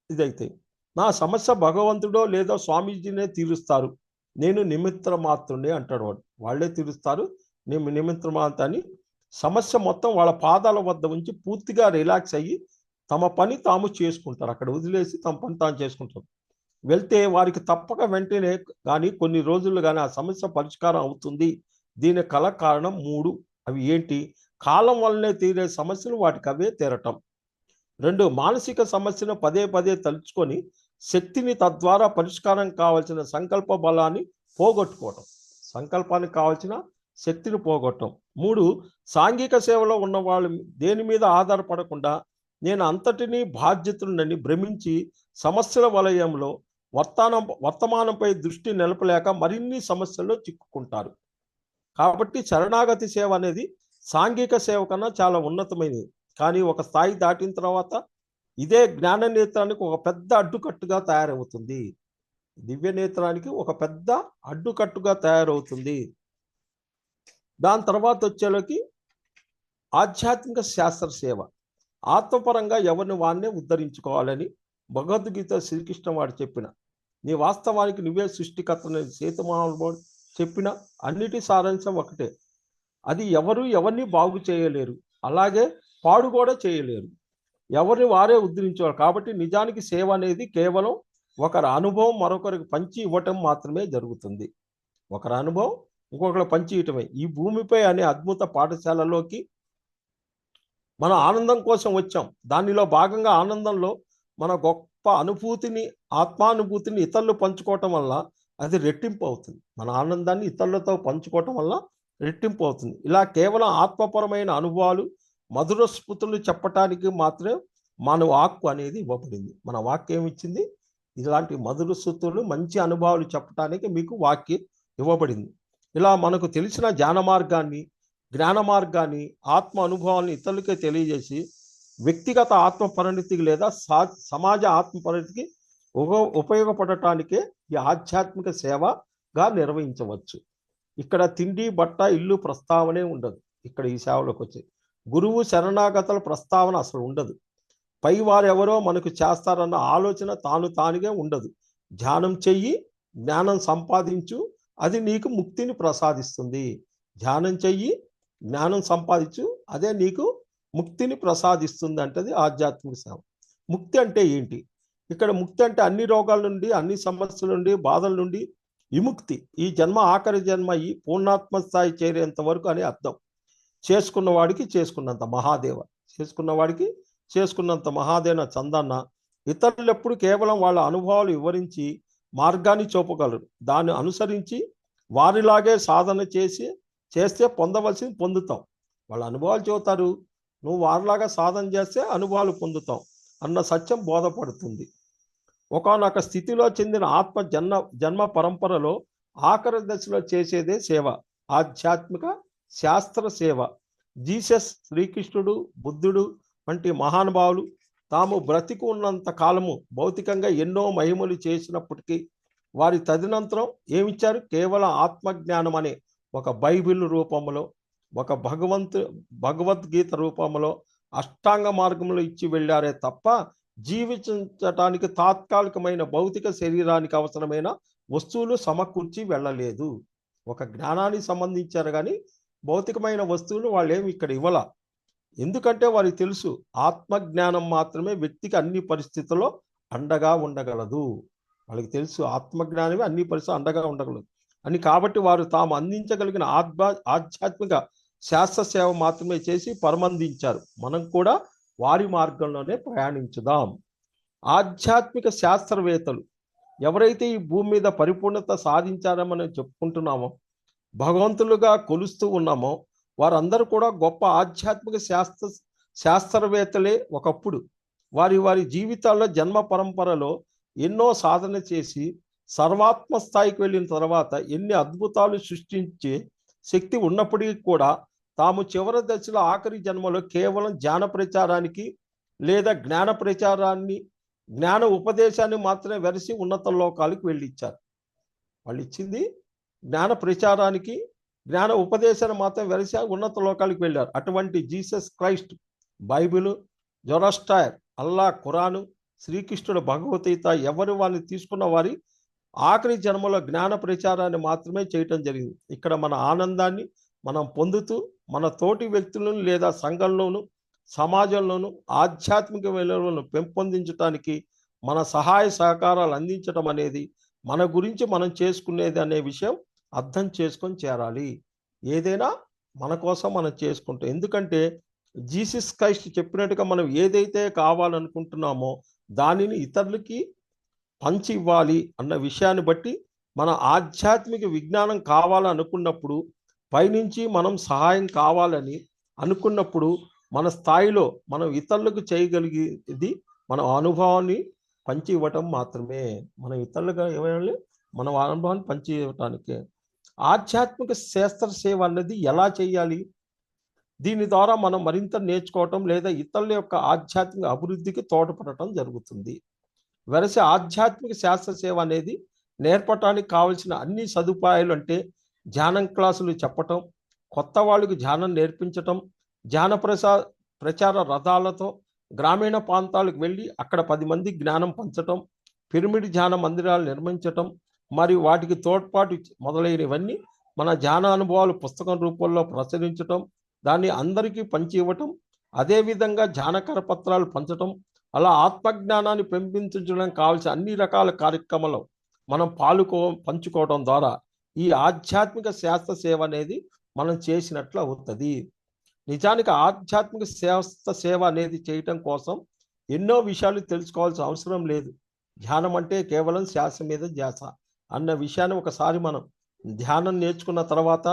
ఇదైతే నా సమస్య భగవంతుడో లేదో స్వామీజీనే తీరుస్తారు, నేను నిమిత్త మాత్రుడే అంటాడు వాడు. వాళ్ళే తీరుస్తారు, నేను నిమిత్త మాత్ర అని సమస్య మొత్తం వాళ్ళ పాదాల వద్ద ఉంచి పూర్తిగా రిలాక్స్ అయ్యి తమ పని తాము చేసుకుంటారు. అక్కడ వదిలేసి తమ పని తాము చేసుకుంటారు. వెళ్తే వారికి తప్పక వెంటనే కానీ కొన్ని రోజులు కానీ ఆ సమస్య పరిష్కారం అవుతుంది. దీని కారణం 3. అవి ఏంటి? కాలం వల్లనే తీరే సమస్యలు వాటికి అవే తీరటం. 2, మానసిక సమస్యను పదే తలుచుకొని శక్తిని తద్వారా పరిష్కారం కావాల్సిన సంకల్ప బలాన్ని పోగొట్టుకోవటం. సంకల్పానికి కావాల్సిన శక్తిని పోగొట్టడం. 3, సాంఘిక సేవలో ఉన్న వాళ్ళు దేని మీద ఆధారపడకుండా నేను అంతటినీ బాధ్యతలని భ్రమించి సమస్యల వలయంలో వర్తమానంపై దృష్టి నిలపలేక మరిన్ని సమస్యల్లో చిక్కుకుంటారు. కాబట్టి శరణాగతి సేవ అనేది సాంఘిక సేవ కన్నా చాలా ఉన్నతమైనది. కానీ ఒక స్థాయి దాటిన తర్వాత ఇదే జ్ఞాన నేత్రానికి ఒక పెద్ద అడ్డుకట్టుగా తయారవుతుంది. దివ్య నేత్రానికి ఒక పెద్ద అడ్డుకట్టుగా తయారవుతుంది. దాని తర్వాత వచ్చేలోకి ఆధ్యాత్మిక శాస్త్ర సేవ. ఆత్మపరంగా ఎవరిని వాడినే ఉద్ధరించుకోవాలని భగవద్గీత శ్రీకృష్ణ వాడు చెప్పిన, నీ వాస్తవానికి నువ్వే సృష్టికర్తని సేతుమహానుభావుడు చెప్పిన అన్నిటి సారాంశం ఒకటే. అది ఎవరిని బాగు చేయలేరు, అలాగే పాడు కూడా చేయలేరు. ఎవరిని వారే ఉద్ధరించేవారు. కాబట్టి నిజానికి సేవ అనేది కేవలం ఒకరి అనుభవం మరొకరికి పంచి ఇవ్వటం మాత్రమే జరుగుతుంది. ఒకరి అనుభవం ఇంకొకరు పంచి ఇవ్వటమే. ఈ భూమిపై అనే అద్భుత పాఠశాలలోకి మన ఆనందం కోసం వచ్చాం. దానిలో భాగంగా ఆనందంలో మన గొప్ప అనుభూతిని, ఆత్మానుభూతిని ఇతరులు పంచుకోవటం వల్ల అది రెట్టింపు అవుతుంది. మన ఆనందాన్ని ఇతరులతో పంచుకోవటం వల్ల రెట్టింపు అవుతుంది. ఇలా కేవలం ఆత్మపరమైన అనుభవాలు, మధుర స్మృతులు చెప్పటానికి మాత్రమే మన వాక్కు అనేది ఇవ్వబడింది. మన వాక్యం ఏమిచ్చింది? ఇలాంటి మధుర స్మృతులు, మంచి అనుభవాలు చెప్పటానికి మీకు వాక్యం ఇవ్వబడింది. ఇలా మనకు తెలిసిన జ్ఞాన మార్గాన్ని, ఆత్మ అనుభవాన్ని ఇతరులకే తెలియజేసి వ్యక్తిగత ఆత్మ పరిణతికి లేదా సమాజ ఆత్మ పరిణతికి ఉపయోగపడటానికే ఈ ఆధ్యాత్మిక సేవగా నిర్వహించవచ్చు. ఇక్కడ తిండి, బట్ట, ఇల్లు ప్రస్తావనే ఉండదు. ఇక్కడ ఈ సేవలోకి వచ్చి గురువు శరణాగతుల ప్రస్తావన అసలు ఉండదు. పై వారెవరో మనకు చేస్తారన్న ఆలోచన తానుగా ఉండదు. ధ్యానం చెయ్యి, జ్ఞానం సంపాదించు, అది నీకు ముక్తిని ప్రసాదిస్తుంది. ధ్యానం చెయ్యి, జ్ఞానం సంపాదించు, అదే నీకు ముక్తిని ప్రసాదిస్తుంది అంటది ఆధ్యాత్మిక సేవ. ముక్తి అంటే ఏంటి? ఇక్కడ ముక్తి అంటే అన్ని రోగాల నుండి, అన్ని సమస్యల నుండి, బాధల నుండి విముక్తి. ఈ జన్మ ఆఖరి జన్మ ఈ పూర్ణాత్మ స్థాయి చేరేంత వరకు అని అర్థం. చేసుకున్నవాడికి చేసుకున్నంత మహాదేవ, చేసుకున్నవాడికి చేసుకున్నంత మహాదేవ చందన్న. ఇతరులు ఎప్పుడు కేవలం వాళ్ళ అనుభవాలు వివరించి మార్గాన్ని చూపగలరు. దాన్ని అనుసరించి వారిలాగే సాధన చేస్తే పొందవలసింది పొందుతాం. వాళ్ళ అనుభవాలు చెబుతారు, నువ్వు వారిలాగా సాధన చేస్తే అనుభవాలు పొందుతాం అన్న సత్యం బోధపడుతుంది. ఒకానొక స్థితిలో చెందిన ఆత్మ జన్మ పరంపరలో ఆఖరి దశలో చేసేదే సేవ, ఆధ్యాత్మిక శాస్త్ర సేవ. జీసస్, శ్రీకృష్ణుడు, బుద్ధుడు వంటి మహానుభావులు తాము బ్రతికి ఉన్నంత కాలము భౌతికంగా ఎన్నో మహిమలు చేసినప్పటికీ వారి తదనంతరం ఏమిచ్చారు? కేవలం ఆత్మజ్ఞానం అనే ఒక బైబిల్ రూపంలో, ఒక భగవద్గీత రూపంలో, అష్టాంగ మార్గంలో ఇచ్చి వెళ్ళారే తప్ప జీవించటానికి తాత్కాలికమైన భౌతిక శరీరానికి అవసరమైన వస్తువులు సమకూర్చి వెళ్ళలేదు. ఒక జ్ఞానానికి సంబంధించారు కానీ భౌతికమైన వస్తువులు వాళ్ళు ఏమి ఇక్కడ ఇవ్వాల. ఎందుకంటే వారికి తెలుసు ఆత్మజ్ఞానం మాత్రమే వ్యక్తికి అన్ని పరిస్థితుల్లో అండగా ఉండగలదు. వాళ్ళకి తెలుసు ఆత్మజ్ఞానమే అన్ని పరిస్థితులు అండగా ఉండగలదు అని. కాబట్టి వారు తాము అందించగలిగిన ఆధ్యాత్మిక శాస్త్ర సేవ మాత్రమే చేసి పరమందించారు. మనం కూడా వారి మార్గంలోనే ప్రయాణించుదాం. ఆధ్యాత్మిక శాస్త్రవేత్తలు ఎవరైతే ఈ భూమి మీద పరిపూర్ణత సాధించారని మనం చెప్పుకుంటున్నామో, భగవంతులుగా కొలుస్తూ ఉన్నామో, వారందరూ కూడా గొప్ప ఆధ్యాత్మిక శాస్త్రవేత్తలే ఒకప్పుడు. వారి జీవితాల్లో జన్మ పరంపరలో ఎన్నో సాధన చేసి సర్వాత్మ స్థాయికి వెళ్ళిన తర్వాత ఎన్ని అద్భుతాలు సృష్టించే శక్తి ఉన్నప్పటికీ కూడా తాము చివరి దశలో ఆఖరి జన్మలో కేవలం జ్ఞాన ప్రచారానికి లేదా జ్ఞాన ఉపదేశాన్ని మాత్రమే వెరసి ఉన్నత లోకాలకు వెళ్ళిచ్చారు. వాళ్ళు ఇచ్చింది జ్ఞాన ప్రచారానికి, జ్ఞాన ఉపదేశాన్ని మాత్రం వెరసి ఉన్నత లోకాలకు వెళ్ళారు. అటువంటి జీసస్ క్రైస్ట్, బైబిల్, జొరాస్ట్రయర్, అల్లా, ఖురాను, శ్రీకృష్ణుడు, భగవద్గీత ఎవరు వాళ్ళని తీసుకున్న వారి ఆఖరి జన్మలో జ్ఞాన ప్రచారాన్ని మాత్రమే చేయటం జరిగింది. ఇక్కడ మన ఆనందాన్ని మనం పొందుతూ మన తోటి వ్యక్తులను లేదా సంఘంలోను సమాజంలోను ఆధ్యాత్మిక విలువలను పెంపొందించడానికి మన సహాయ సహకారాలు అందించడం అనేది మన గురించి మనం చేసుకునేది అనే విషయం అర్థం చేసుకొని చేరాలి. ఏదైనా మన కోసం మనం చేసుకుంటాం. ఎందుకంటే జీసస్ క్రైస్ట్ చెప్పినట్టుగా మనం ఏదైతే కావాలనుకుంటున్నామో దానిని ఇతరులకి పంచి ఇవ్వాలి అన్న విషయాన్ని బట్టి మన ఆధ్యాత్మిక విజ్ఞానం కావాలనుకున్నప్పుడు, పైనుంచి మనం సహాయం కావాలని అనుకున్నప్పుడు మన స్థాయిలో మనం ఇతరులకు చేయగలిగేది మన అనుభవాన్ని పంచి ఇవ్వటం మాత్రమే. మనం ఇతరులుగా ఏమైనా మన అనుభవాన్ని పంచి ఇవ్వటానికి ఆధ్యాత్మిక శాస్త్ర సేవ అన్నది ఎలా చేయాలి? దీని ద్వారా మనం మరింత నేర్చుకోవటం లేదా ఇతరుల యొక్క ఆధ్యాత్మిక అభివృద్ధికి తోడ్పడటం జరుగుతుంది. వెరసి ఆధ్యాత్మిక శాస్త్ర సేవ అనేది నేర్పటానికి కావలసిన అన్ని సదుపాయాలు అంటే ధ్యానం క్లాసులు చెప్పటం, కొత్త వాళ్ళకి ధ్యానం నేర్పించటం, ధ్యాన ప్రచార రథాలతో గ్రామీణ ప్రాంతాలకు వెళ్ళి అక్కడ 10 మంది జ్ఞానం పంచటం, పిరమిడ్ ధ్యాన మందిరాలు నిర్మించటం మరియు వాటికి తోడ్పాటు మొదలైనవన్నీ మన ధ్యాన అనుభవాలు పుస్తకం రూపంలో ప్రచురించటం, దాన్ని అందరికీ పంచి ఇవ్వటం, అదేవిధంగా ధ్యానకర పత్రాలు పంచటం, అలా ఆత్మజ్ఞానాన్ని పెంపొందించడానికి కావాల్సిన అన్ని రకాల కార్యక్రమాలు మనం పంచుకోవడం ద్వారా ఈ ఆధ్యాత్మిక శాస్త్ర సేవ అనేది మనం చేసినట్లు అవుతుంది. నిజానికి ఆధ్యాత్మిక శాస్త్ర సేవ అనేది చేయటం కోసం ఎన్నో విషయాలు తెలుసుకోవాల్సిన అవసరం లేదు. ధ్యానం అంటే కేవలం శ్వాస మీద ధ్యాస అన్న విషయాన్ని ఒకసారి మనం ధ్యానం నేర్చుకున్న తర్వాత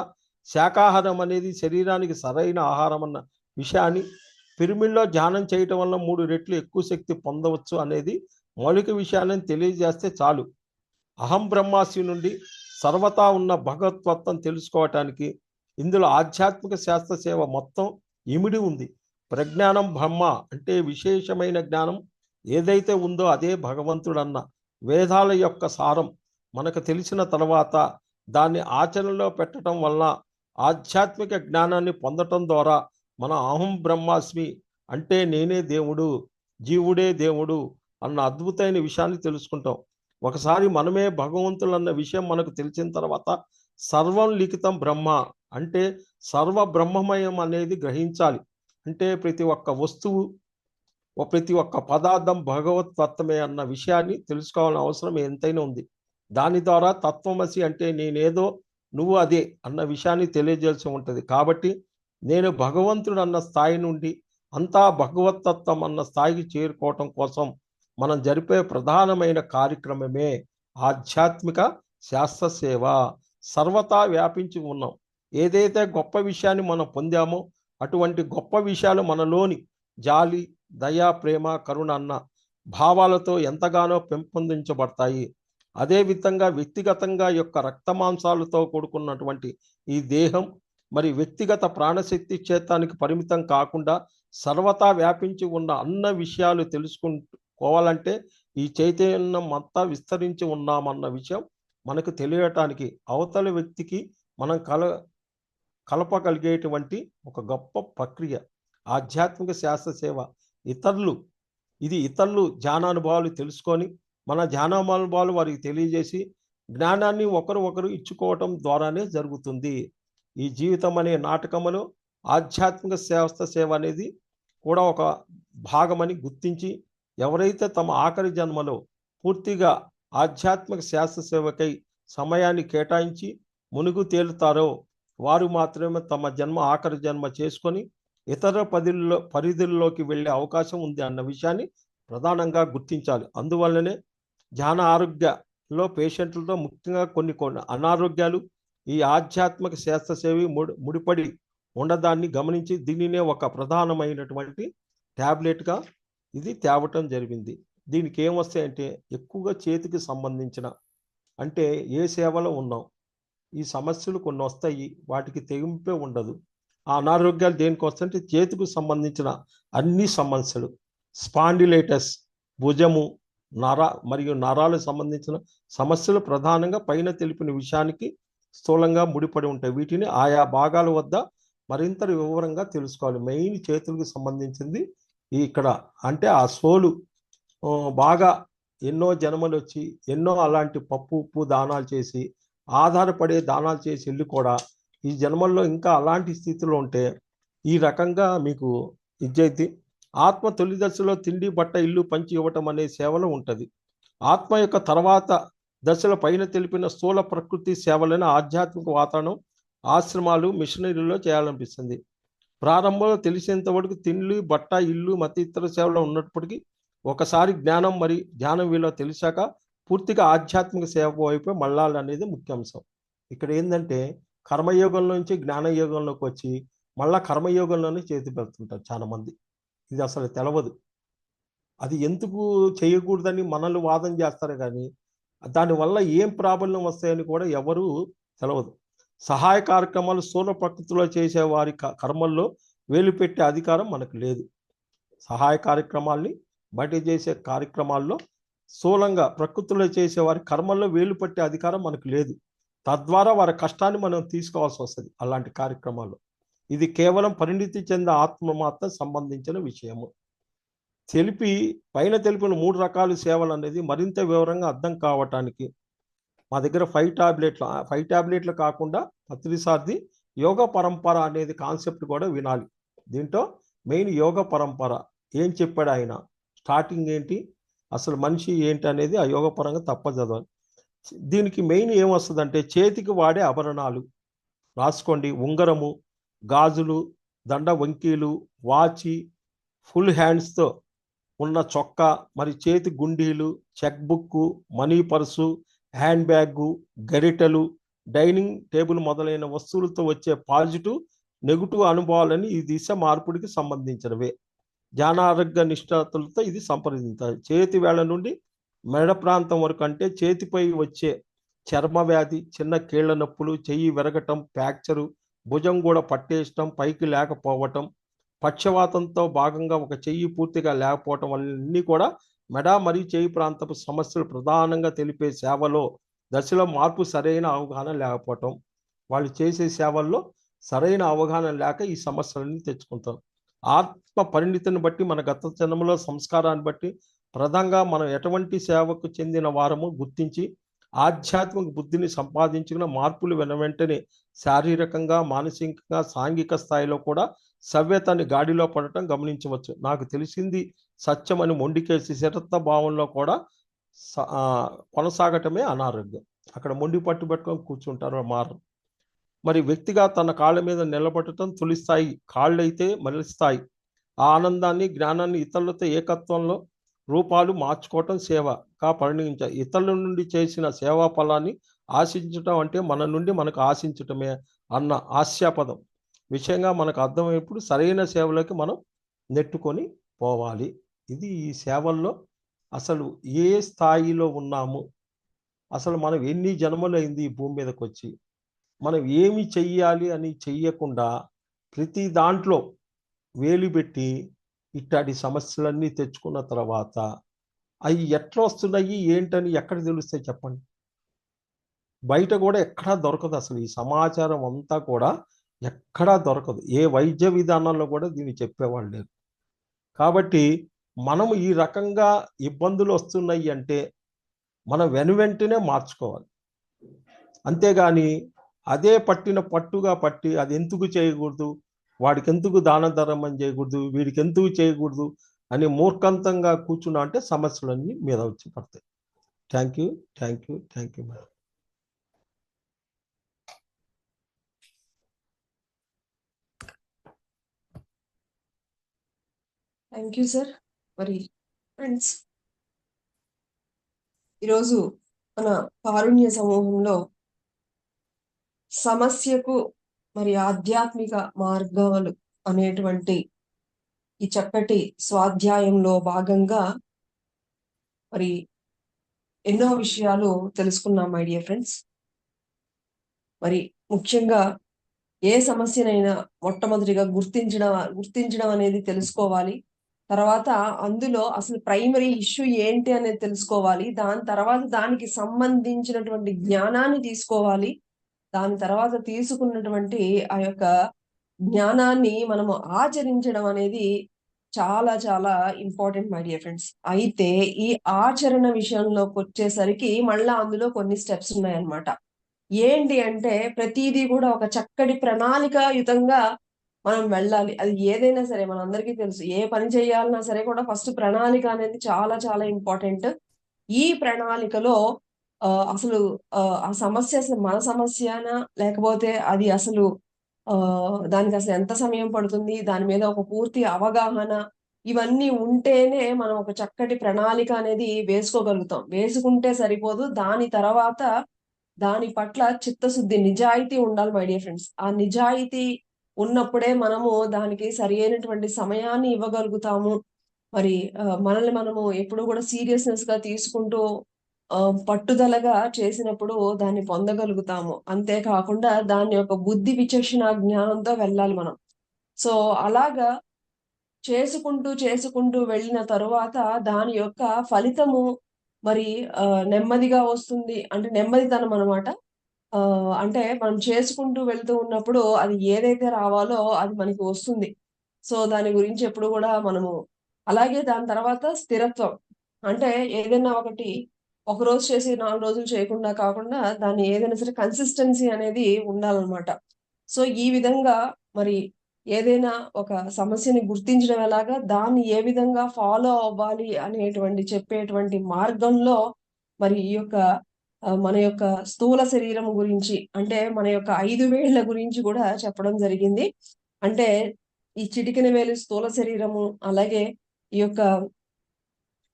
శాకాహారం అనేది శరీరానికి సరైన ఆహారం అన్న విషయాన్ని, పిరమిడ్లో ధ్యానం చేయటం వల్ల 3 రెట్లు ఎక్కువ శక్తి పొందవచ్చు అనేది మౌలిక విషయాలను తెలియజేస్తే చాలు. అహం బ్రహ్మాస్మి నుండి సర్వతా ఉన్న భగవత్వత్వం తెలుసుకోవటానికి ఇందులో ఆధ్యాత్మిక శాస్త్ర సేవ మొత్తం ఇమిడి ఉంది. ప్రజ్ఞానం బ్రహ్మ అంటే విశేషమైన జ్ఞానం ఏదైతే ఉందో అదే భగవంతుడన్న వేదాల యొక్క సారం మనకు తెలిసిన తర్వాత దాన్ని ఆచరణలో పెట్టడం వల్ల ఆధ్యాత్మిక జ్ఞానాన్ని పొందటం ద్వారా మన అహం బ్రహ్మాస్మి అంటే నేనే దేవుడు, జీవుడే దేవుడు అన్న అద్భుతమైన విషయాన్ని తెలుసుకుంటాం. ఒకసారి మనమే భగవంతులు అన్న విషయం మనకు తెలిసిన తర్వాత సర్వం లిఖితం బ్రహ్మ అంటే సర్వ బ్రహ్మమయం అనేది గ్రహించాలి. అంటే ప్రతి ఒక్క వస్తువు, ప్రతి ఒక్క పదార్థం భగవతత్వమే అన్న విషయాన్ని తెలుసుకోవాల్సిన అవసరం ఎంతైనా ఉంది. దాని ద్వారా తత్వమసి అంటే నేనేదో నువ్వు అదే అన్న విషయాన్ని తెలియజేయాల్సి ఉంటుంది. కాబట్టి నేను భగవంతుడు అన్న స్థాయి నుండి అంతా భగవతత్వం అన్న స్థాయికి చేరుకోవటం కోసం మనం జరిపే ప్రధానమైన కార్యక్రమమే ఆధ్యాత్మిక శాస్త్ర సేవ. సర్వతా వ్యాపించి ఉన్నాం. ఏదైతే గొప్ప విషయాన్ని మనం పొందామో అటువంటి గొప్ప విషయాలు మనలోని జాలి, దయ, ప్రేమ, కరుణ అన్న భావాలతో ఎంతగానో పెంపొందించబడతాయి. అదేవిధంగా వ్యక్తిగతంగా యొక్క రక్తమాంసాలతో కూడుకున్నటువంటి ఈ దేహం మరి వ్యక్తిగత ప్రాణశక్తి క్షేత్రానికి పరిమితం కాకుండా సర్వతా వ్యాపించి ఉన్న అన్న విషయాలు తెలుసుకోవాలంటే ఈ చైతన్యం అంతా విస్తరించి ఉన్నామన్న విషయం మనకు తెలియటానికి అవతల వ్యక్తికి మనం కలపగలిగేటువంటి ఒక గొప్ప ప్రక్రియ ఆధ్యాత్మిక శాస్త్ర సేవ. ఇతరులు ఇది ఇతరులు ధ్యానానుభవాలు తెలుసుకొని మన ధ్యానానుభవాలు వారికి తెలియజేసి జ్ఞానాన్ని ఒకరు ఇచ్చుకోవటం ద్వారానే జరుగుతుంది. ఈ జీవితం అనే నాటకములో ఆధ్యాత్మిక శాస్త్ర సేవ అనేది కూడా ఒక భాగమని గుర్తించి ఎవరైతే తమ ఆఖరి జన్మలో పూర్తిగా ఆధ్యాత్మిక శాస్త్ర సేవకై సమయాన్ని కేటాయించి మునుగు తేలుతారో వారు మాత్రమే తమ ఆఖరి జన్మ చేసుకొని ఇతర పరిధుల్లోకి వెళ్ళే అవకాశం ఉంది అన్న విషయాన్ని ప్రధానంగా గుర్తించాలి. అందువల్లనే ధ్యాన ఆరోగ్యంలో పేషెంట్లతో ముఖ్యంగా కొన్ని అనారోగ్యాలు ఈ ఆధ్యాత్మిక శాస్త్ర సేవ ముడిపడి ఉండదాన్ని గమనించి దీనినే ఒక ప్రధానమైనటువంటి ట్యాబ్లెట్గా ఇది తేవటం జరిగింది. దీనికి ఏమొస్తాయంటే ఎక్కువగా చేతికి సంబంధించిన అంటే ఏ సేవలో ఉన్నాం ఈ సమస్యలు కొన్ని వస్తాయి, వాటికి తెగింపే ఉండదు. ఆ అనారోగ్యాలు దేనికి వస్తాయంటే చేతికి సంబంధించిన అన్ని సమస్యలు, స్పాండిలైటిస్, భుజము, మరియు నరాలకు సంబంధించిన సమస్యలు ప్రధానంగా పైన తెలిపిన విషయానికి స్థూలంగా ముడిపడి ఉంటాయి. వీటిని ఆయా భాగాల వద్ద మరింత వివరంగా తెలుసుకోవాలి. మెయిన్ చేతులకు సంబంధించింది ఇక్కడ అంటే ఆ సోలు బాగా ఎన్నో జన్మలు వచ్చి ఎన్నో అలాంటి పప్పు ఉప్పు దానాలు చేసి ఆధారపడే దానాలు చేసి వెళ్ళి కూడా ఈ జన్మల్లో ఇంకా అలాంటి స్థితిలో ఉంటే ఈ రకంగా మీకు ఇజ్జైతి ఆత్మ తొలి దశలో తిండి బట్ట ఇల్లు పంచి ఇవ్వటం అనే సేవలో ఉంటుంది. ఆత్మ యొక్క తర్వాత దశల పైన తెలిపిన స్థూల ప్రకృతి సేవలను ఆధ్యాత్మిక వాతావరణం ఆశ్రమాలు మిషనరీలో చేయాలనిపిస్తుంది. ప్రారంభంలో తెలిసేంత వరకు తిండి బట్ట ఇల్లు మత ఇతర సేవలు ఉన్నప్పటికీ ఒకసారి జ్ఞానం మరి ధ్యానం విలువ తెలిసాక పూర్తిగా ఆధ్యాత్మిక సేవ వైపు మళ్ళాలనేది ముఖ్య అంశం. ఇక్కడ ఏంటంటే కర్మయోగంలో నుంచి జ్ఞానయోగంలోకి వచ్చి మళ్ళా కర్మయోగంలోనే చేతి పెడుతుంటారు చాలా మంది. ఇది అసలు తెలవదు. అది ఎందుకు చేయకూడదని మనల్ని వాదన చేస్తారు కానీ దానివల్ల ఏం ప్రాబ్లం వస్తాయని కూడా ఎవరు తెలవదు. సహాయ కార్యక్రమాలు స్థూల ప్రకృతిలో చేసే వారి కర్మల్లో వేలు పెట్టే అధికారం మనకు లేదు. సహాయ కార్యక్రమాల్ని బయట చేసే కార్యక్రమాల్లో స్థూలంగా ప్రకృతిలో చేసే వారి కర్మల్లో వేలు పెట్టే అధికారం మనకు లేదు. తద్వారా వారి కష్టాన్ని మనం తీసుకోవాల్సి వస్తుంది అలాంటి కార్యక్రమాల్లో. ఇది కేవలం పరిణితి చెందే ఆత్మ మాత్రం సంబంధించిన విషయము. పైన తెలిపిన 3 రకాల సేవలు అనేది మరింత వివరంగా అర్థం కావటానికి మా దగ్గర 5 టాబ్లెట్లు కాకుండా పత్రిసార్ది యోగ పరంపర అనేది కాన్సెప్ట్ కూడా వినాలి. దీంట్లో మెయిన్ యోగ పరంపర ఏం చెప్పాడు ఆయన, స్టార్టింగ్ ఏంటి, అసలు మనిషి ఏంటి అనేది ఆ యోగ పరంగా తప్ప చదవాలి. దీనికి మెయిన్ ఏమొస్తుందంటే చేతికి వాడే ఆభరణాలు రాసుకోండి. ఉంగరము, గాజులు, దండ వంకీలు, వాచి, ఫుల్ హ్యాండ్స్తో ఉన్న చొక్కా, మరి చేతి గుండీలు, check book, money purse, hand bag, గరిటెలు, డైనింగ్ టేబుల్ మొదలైన వస్తువులతో వచ్చే పాజిటివ్ నెగిటివ్ అనుభవాలని ఈ దిశ మార్పుడికి సంబంధించినవే. ధ్యానారోగ్య నిష్ఠాతులతో ఇది సంప్రదించాలి. చేతి వేళ నుండి మెడ ప్రాంతం వరకు అంటే చేతిపై వచ్చే చర్మ వ్యాధి, చిన్న కీళ్ల నొప్పులు, చెయ్యి విరగటం, ఫ్రాక్చరు, భుజం కూడా పట్టేయటం, పైకి లేకపోవటం, పక్షవాతంతో భాగంగా ఒక చెయ్యి పూర్తిగా లేకపోవటం అన్నీ కూడా మెడ మరియు చేయి ప్రాంతపు సమస్యలు ప్రధానంగా తెలిపే సేవలో దశలో మార్పు సరైన అవగాహన లేకపోవటం. వాళ్ళు చేసే సేవల్లో సరైన అవగాహన లేక ఈ సమస్యలన్నీ తెచ్చుకుంటాం. ఆత్మ పరిణితిని బట్టి మన గత జన్మలో సంస్కారాన్ని బట్టి ప్రధానంగా మనం ఎటువంటి సేవకు చెందిన వారము గుర్తించి ఆధ్యాత్మిక బుద్ధిని సంపాదించుకున్న మార్పులు వెంటనే శారీరకంగా, మానసికంగా, సాంఘిక స్థాయిలో కూడా సవ్యతని గాడిలో పడటం గమనించవచ్చు. నాకు తెలిసింది సత్యమని మొండికేసి శరత్త భావంలో కూడా కొనసాగటమే అనారోగ్యం. అక్కడ మొండి పట్టుబట్టుకొని కూర్చుంటారు మారు. మరి వ్యక్తిగా తన కాళ్ళ మీద నిలబడటం తొలి స్థాయి, కాళ్ళైతే మరలిస్తాయి. ఆ ఆనందాన్ని, జ్ఞానాన్ని ఇతరులతో ఏకత్వంలో రూపాలు మార్చుకోవటం సేవగా పరిగణించాలి. ఇతరుల నుండి చేసిన సేవా ఫలాన్ని ఆశించటం అంటే మన నుండి మనకు ఆశించటమే అన్న హాస్యాపదం విషయంగా మనకు అర్థమైనప్పుడు సరైన సేవలోకి మనం నెట్టుకొని పోవాలి. ఇది ఈ సేవల్లో అసలు ఏ స్థాయిలో ఉన్నాము, అసలు మనం ఎన్ని జన్మలైంది ఈ భూమి మీదకి వచ్చి, మనం ఏమి చెయ్యాలి అని చెయ్యకుండా ప్రతి దాంట్లో వేలు పెట్టి ఇట్లాంటి సమస్యలన్నీ తెచ్చుకున్న తర్వాత అవి ఎట్లా వస్తున్నాయి ఏంటని ఎక్కడ తెలుస్తాయి చెప్పండి? బయట కూడా ఎక్కడా దొరకదు. అసలు ఈ సమాచారం అంతా కూడా ఎక్కడా దొరకదు. ఏ వైద్య విధానాల్లో కూడా దీన్ని చెప్పేవాళ్ళు లేరు. కాబట్టి మనం ఈ రకంగా ఇబ్బందులు వస్తున్నాయి అంటే మనం వెనువెంటనే మార్చుకోవాలి. అంతేగాని అదే పట్టుగా పట్టి అది ఎందుకు చేయకూడదు, వాడికి ఎందుకు దాన ధర్మం చేయకూడదు, వీడికి ఎందుకు చేయకూడదు అని మూర్ఖంతంగా కూర్చున్నా అంటే సమస్యలన్నీ మీద వచ్చి పడతాయి. Thank you, thank you, thank you madam. Thank you sir. మరి ఫ్రెండ్స్, ఈరోజు మన కారుణ్య సమూహంలో సమస్యకు మరి ఆధ్యాత్మిక మార్గాలు అనేటువంటి ఈ చక్కటి స్వాధ్యాయంలో భాగంగా మరి ఎన్నో విషయాలు తెలుసుకున్నాం మై డియర్ ఫ్రెండ్స్. మరి ముఖ్యంగా ఏ సమస్యనైనా మొట్టమొదటిగా గుర్తించడం అనేది తెలుసుకోవాలి. తర్వాత అందులో అసలు ప్రైమరీ ఇష్యూ ఏంటి అనేది తెలుసుకోవాలి. దాని తర్వాత దానికి సంబంధించినటువంటి జ్ఞానాన్ని తీసుకోవాలి. దాని తర్వాత తీసుకున్నటువంటి ఆ యొక్క జ్ఞానాన్ని మనము ఆచరించడం అనేది చాలా చాలా ఇంపార్టెంట్ మై డియర్ ఫ్రెండ్స్. అయితే ఈ ఆచరణ విషయంలోకి వచ్చేసరికి మళ్ళా అందులో కొన్ని స్టెప్స్ ఉన్నాయన్నమాట. ఏంటి అంటే ప్రతిదీ కూడా ఒక చక్కటి ప్రణాళికాయుతంగా మనం వెళ్ళాలి. అది ఏదైనా సరే మనందరికీ తెలుసు. ఏ పని చేయాలన్నా సరే కూడా ఫస్ట్ ప్రణాళిక అనేది చాలా చాలా ఇంపార్టెంట్. ఈ ప్రణాళికలో అసలు ఆ సమస్య అసలు మన సమస్యనా? లేకపోతే అది అసలు దానికి అసలు ఎంత సమయం పడుతుంది? దాని మీద ఒక పూర్తి అవగాహన ఇవన్నీ ఉంటేనే మనం ఒక చక్కటి ప్రణాళిక అనేది వేసుకోగలుగుతాం. వేసుకుంటే సరిపోదు. దాని తర్వాత దాని పట్ల చిత్తశుద్ధి, నిజాయితీ ఉండాలి మై డియర్ ఫ్రెండ్స్. ఆ నిజాయితీ ఉన్నప్పుడే మనము దానికి సరియైనటువంటి సమయాన్ని ఇవ్వగలుగుతాము. మరి మనల్ని మనము ఎప్పుడు కూడా సీరియస్‌నెస్‌గా తీసుకుంటూ పట్టుదలగా చేసినప్పుడు దాన్ని పొందగలుగుతాము. అంతే కాకుండా దాని యొక్క బుద్ధి విచక్షణ జ్ఞానంతో వెళ్ళాలి మనం. సో, అలాగా చేసుకుంటూ వెళ్ళిన తరువాత దాని యొక్క ఫలితము మరి నెమ్మదిగా వస్తుంది. అంటే నెమ్మదితనం అన్నమాట. అంటే మనం చేసుకుంటూ వెళ్తూ ఉన్నప్పుడు అది ఏదైతే రావాలో అది మనకి వస్తుంది. సో, దాని గురించి ఎప్పుడు గూడా మనము అలాగే దాని తర్వాత స్థిరత్వం. అంటే ఏదైనా ఒకటి ఒకరోజు చేసి 4 రోజులు చేయకుండా కాకుండా దాన్ని ఏదైనా సరే కన్సిస్టెన్సీ అనేది ఉండాలనమాట. సో, ఈ విధంగా మరి ఏదైనా ఒక సమస్యని గుర్తించడం ఎలాగా, దాన్ని ఏ విధంగా ఫాలో అవ్వాలి అనేటువంటి చెప్పేటువంటి మార్గంలో మరి ఈ యొక్క మన యొక్క స్థూల శరీరం గురించి అంటే మన యొక్క 5 వేళ్ల గురించి కూడా చెప్పడం జరిగింది. అంటే ఈ చిటికెన వేలు స్థూల శరీరము, అలాగే ఈ యొక్క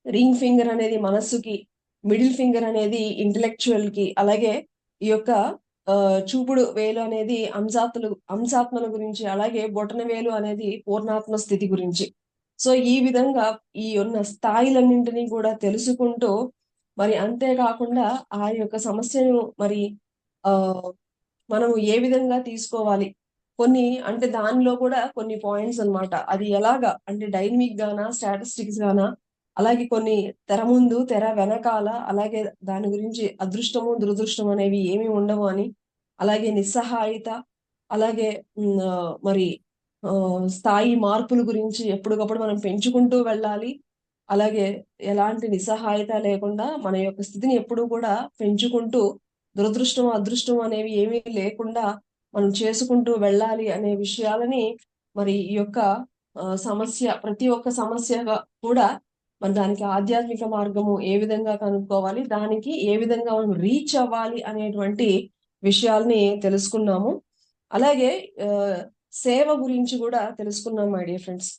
రింగ్ ఫింగర్ అనేది మనస్సుకి, మిడిల్ ఫింగర్ అనేది ఇంటెలెక్చువల్‌కి, అలాగే ఈ యొక్క చూపుడు వేలు అనేది అంశాత్మల గురించి, అలాగే బొటన వేలు అనేది పూర్ణాత్మ స్థితి గురించి. సో, ఈ విధంగా ఈ ఉన్న స్థాయిలన్నింటినీ కూడా తెలుసుకుంటూ మరి అంతే కాకుండా ఆ యొక్క సమస్యను మరి ఆహ్, మనము ఏ విధంగా తీసుకోవాలి. కొన్ని అంటే దానిలో కూడా కొన్ని పాయింట్స్ అన్నమాట. అది ఎలాగా అంటే డైనమిక్ గానా, స్టాటిస్టిక్స్ గానా, అలాగే కొన్ని తెర ముందు, తెర వెనకాల, అలాగే దాని గురించి అదృష్టము, దురదృష్టం అనేవి ఏమి ఉండవు అని, అలాగే నిస్సహాయత, అలాగే మరి స్థాయి మార్పుల గురించి ఎప్పటికప్పుడు మనం పెంచుకుంటూ వెళ్ళాలి. అలాగే ఎలాంటి నిస్సహాయత లేకుండా మన యొక్క స్థితిని ఎప్పుడూ కూడా పెంచుకుంటూ దురదృష్టం, అదృష్టం అనేవి ఏమీ లేకుండా మనం చేసుకుంటూ వెళ్ళాలి అనే విషయాలని మరి ఈ యొక్క ప్రతి ఒక్క సమస్యగా కూడా మరి దానికి ఆధ్యాత్మిక మార్గము ఏ విధంగా కనుక్కోవాలి, దానికి ఏ విధంగా మనం రీచ్ అవ్వాలి అనేటువంటి విషయాల్ని తెలుసుకున్నాము. అలాగే ఆహ్, సేవ గురించి కూడా తెలుసుకున్నాం మై డియర్ ఫ్రెండ్స్.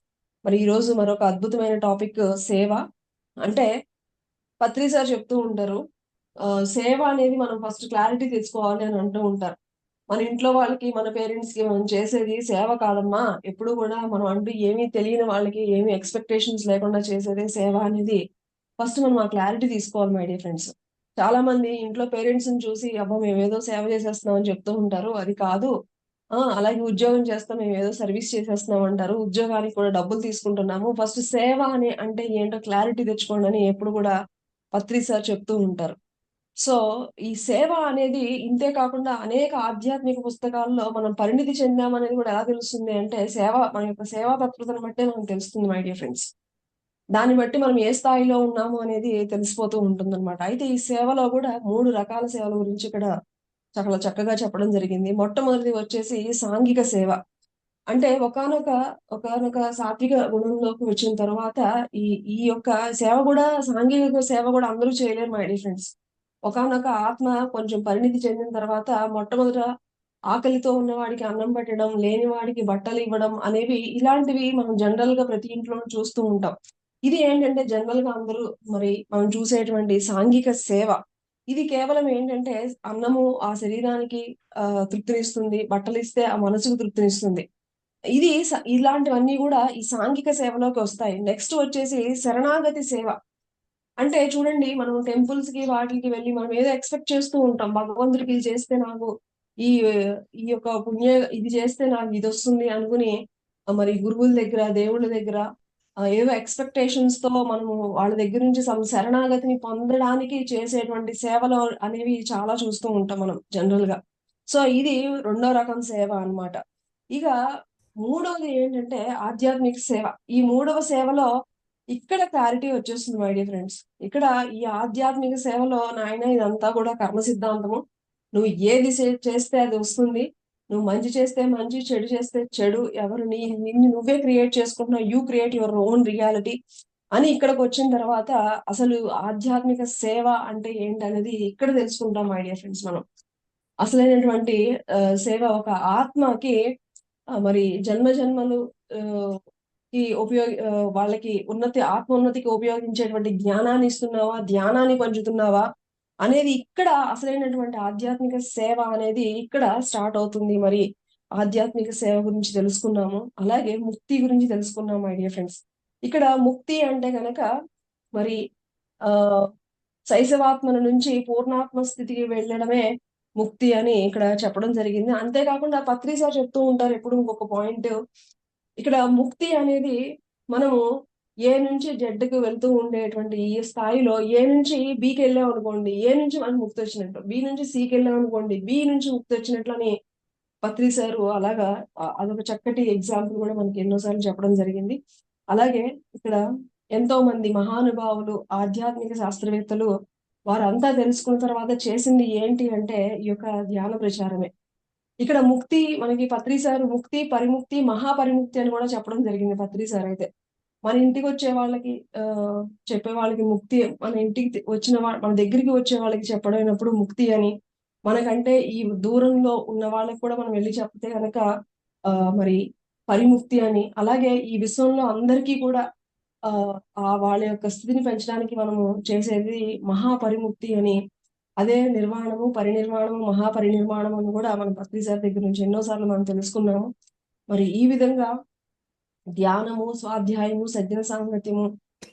మరి ఈరోజు మరొక అద్భుతమైన టాపిక్ సేవ. అంటే పత్రి సార్ చెప్తూ ఉంటారు. సేవ అనేది మనం ఫస్ట్ క్లారిటీ తెచ్చుకోవాలి అని అంటూ ఉంటారు. మన ఇంట్లో వాళ్ళకి, మన పేరెంట్స్‌కి మనం చేసేది సేవ కాదమ్మా. ఎప్పుడు కూడా మనం అంటూ ఏమీ తెలియని వాళ్ళకి, ఏమి ఎక్స్‌పెక్టేషన్స్ లేకుండా చేసేదే సేవ అనేది ఫస్ట్ మనం ఆ క్లారిటీ తీసుకోవాలి మై డియర్ ఫ్రెండ్స్. చాలా మంది ఇంట్లో పేరెంట్స్‌ని చూసి అబ్బా! మేమేదో సేవ చేసేస్తున్నాం అని చెప్తూ ఉంటారు. అది కాదు. అలాగే ఉద్యోగం చేస్తాం మేమేదో సర్వీస్ చేసేస్తున్నాం అంటారు. ఉద్యోగానికి కూడా డబ్బులు తీసుకుంటున్నాము. ఫస్ట్ సేవ అని అంటే ఏంటో క్లారిటీ తెచ్చుకోండి అని ఎప్పుడు కూడా పత్రి సార్ చెప్తూ ఉంటారు. సో, ఈ సేవ అనేది ఇంతే కాకుండా అనేక ఆధ్యాత్మిక పుస్తకాల్లో మనం పరిణితి చెందామనేది కూడా ఎలా తెలుస్తుంది అంటే మన యొక్క సేవా తత్పరతను బట్టే మనకు తెలుస్తుంది మై డియర్ ఫ్రెండ్స్. దాన్ని బట్టి మనం ఏ స్థాయిలో ఉన్నాము అనేది తెలిసిపోతూ ఉంటుందన్నమాట. అయితే ఈ సేవలో కూడా 3 రకాల సేవల గురించి ఇక్కడ చాలా చక్కగా చెప్పడం జరిగింది. మొట్టమొదటిది వచ్చేసి సాంఘిక సేవ. అంటే ఒకానొక సాత్విక గుణంలోకి వచ్చిన తర్వాత ఈ ఈ యొక్క సేవ గూడా సాంఘిక సేవ గూడా అందరూ చేయలేరు మై డియర్ ఫ్రెండ్స్. ఒకానొక ఆత్మ కొంచెం పరిణితి చెందిన తర్వాత మొట్టమొదట ఆకలితో ఉన్నవాడికి అన్నం పెట్టడం, లేనివాడికి బట్టలివ్వడం అనేవి ఇలాంటివి మనం జనరల్‌గా ప్రతి ఇంట్లోనూ చూస్తూ ఉంటాం. ఇది ఏంటంటే జనరల్‌గా అందరూ మరి మనం చూసేటువంటి సాంఘిక సేవ. ఇది కేవలం ఏంటంటే అన్నము ఆ శరీరానికి తృప్తినిస్తుంది. బట్టలిస్తే ఆ మనసుకు తృప్తినిస్తుంది. ఇలాంటివన్నీ గూడా ఈ సాంఘిక సేవలోకొస్తాయి. నెక్స్ట్ వచ్చేసి శరణాగతి సేవ. అంటే చూడండి మనం టెంపుల్స్‌కి వాటిలకి వెళ్లి మనం ఏదో ఎక్స్‌పెక్ట్ చేస్తూ ఉంటాం. భగవంతుడికి ఇది చేస్తే నాకు ఈ ఈ యొక్క ఇది చేస్తే నాకు ఇదొస్తుంది అనుకుని మరి గురువుల దగ్గర, దేవుళ్ళ దగ్గర ఏవో ఎక్స్‌పెక్టేషన్స్‌తో మనము వాళ్ళ దగ్గర నుంచి శరణాగతిని పొందడానికి చేసేటువంటి సేవలు అనేవి చాలా చూస్తూ ఉంటాం మనం జనరల్‌గా. సో, ఇది రెండో రకం సేవ అన్నమాట. ఇక మూడోది ఏంటంటే ఆధ్యాత్మిక సేవ. ఈ మూడవ సేవలో ఇక్కడ క్లారిటీ వచ్చేస్తుంది మై డియర్ ఫ్రెండ్స్. ఇక్కడ ఈ ఆధ్యాత్మిక సేవలో నాయన ఇదంతా కూడా కర్మ సిద్ధాంతము. నువ్వు ఏది చేస్తే అది వస్తుంది. నువ్వు మంచి చేస్తే మంచి, చెడు చేస్తే చెడు. ఎవరు నిన్ను నువ్వే క్రియేట్ చేసుకుంటున్నావు. You create your own reality అని ఇక్కడికొచ్చిన తర్వాత అసలు ఆధ్యాత్మిక సేవ అంటే ఏంటనేది ఇక్కడ తెలుసుకుంటాం మై డియర్ ఫ్రెండ్స్ మనం. అసలైనటువంటి సేవ ఒక ఆత్మకి మరి జన్మలు ఆహ్, వాళ్ళకి ఆత్మోన్నతికి ఉపయోగించేటువంటి జ్ఞానాన్ని ఇస్తున్నావా? ధ్యానాన్ని పంచుతున్నావా? అనేది ఇక్కడ అసలైనటువంటి ఆధ్యాత్మిక సేవ అనేది ఇక్కడ స్టార్ట్ అవుతుంది. మరి ఆధ్యాత్మిక సేవ గురించి తెలుసుకున్నాము. అలాగే ముక్తి గురించి తెలుసుకున్నాం మై డియర్ ఫ్రెండ్స్. ఇక్కడ ముక్తి అంటే గనక మరి ఆహ్, శైశవాత్మల నుంచి పూర్ణాత్మ స్థితికి వెళ్ళడమే ముక్తి అని ఇక్కడ చెప్పడం జరిగింది. అంతే కాకుండా పత్రి సార్ చెప్తూ ఉంటారు ఎప్పుడు ఇంకొక పాయింట్. ఇక్కడ ముక్తి అనేది మనము ఏ నుంచి జెడ్‌కి వెళ్తూ ఉండేటువంటి ఈ స్థాయిలో ఏ నుంచి బికెళ్ళామనుకోండి. ఏ నుంచి మనకు ముక్తొచ్చినట్టు. బి నుంచి సికెళ్ళామనుకోండి. బి నుంచి ముక్తొచ్చినట్లని పత్రి సారు అలాగా అదొక చక్కటి ఎగ్జాంపుల్ గూడా మనకి ఎన్నో సార్లు చెప్పడం జరిగింది. అలాగే ఇక్కడ ఎంతోమంది మహానుభావులు, ఆధ్యాత్మిక శాస్త్రవేత్తలు వారంతా తెలుసుకున్న తర్వాత చేసింది ఏంటి అంటే ఈ యొక్క ధ్యాన ప్రచారమే. ఇక్కడ ముక్తి మనకి పత్రి సారు ముక్తి, పరిముక్తి, మహాపరిముక్తి అని గూడా చెప్పడం జరిగింది పత్రి సారయితే. మన ఇంటికొచ్చే వాళ్ళకి చెప్పే వాళ్ళకి ముక్తి మన ఇంటికి మన దగ్గరికి వచ్చే వాళ్ళకి చెప్పడమైనప్పుడు ముక్తి అని, మనకంటే ఈ దూరంలో ఉన్న వాళ్ళకి కూడా మనం వెళ్లి చెప్తే గనక మరి పరిముక్తి అని, అలాగే ఈ విశ్వంలో అందరికీ కూడా ఆహ్, వాళ్ళ యొక్క స్థితిని పెంచడానికి మనము చేసేది మహాపరిముక్తి అని, అదే నిర్వాణము, పరినిర్వాణము, మహాపరినిర్వాణం అని గూడా మనం పత్రి సార్ దగ్గర నుంచి ఎన్నో సార్లు మనం తెలుసుకున్నాము. మరి ఈ విధంగా ధ్యానము, స్వాధ్యాయము, సజ్జన సాంగత్యము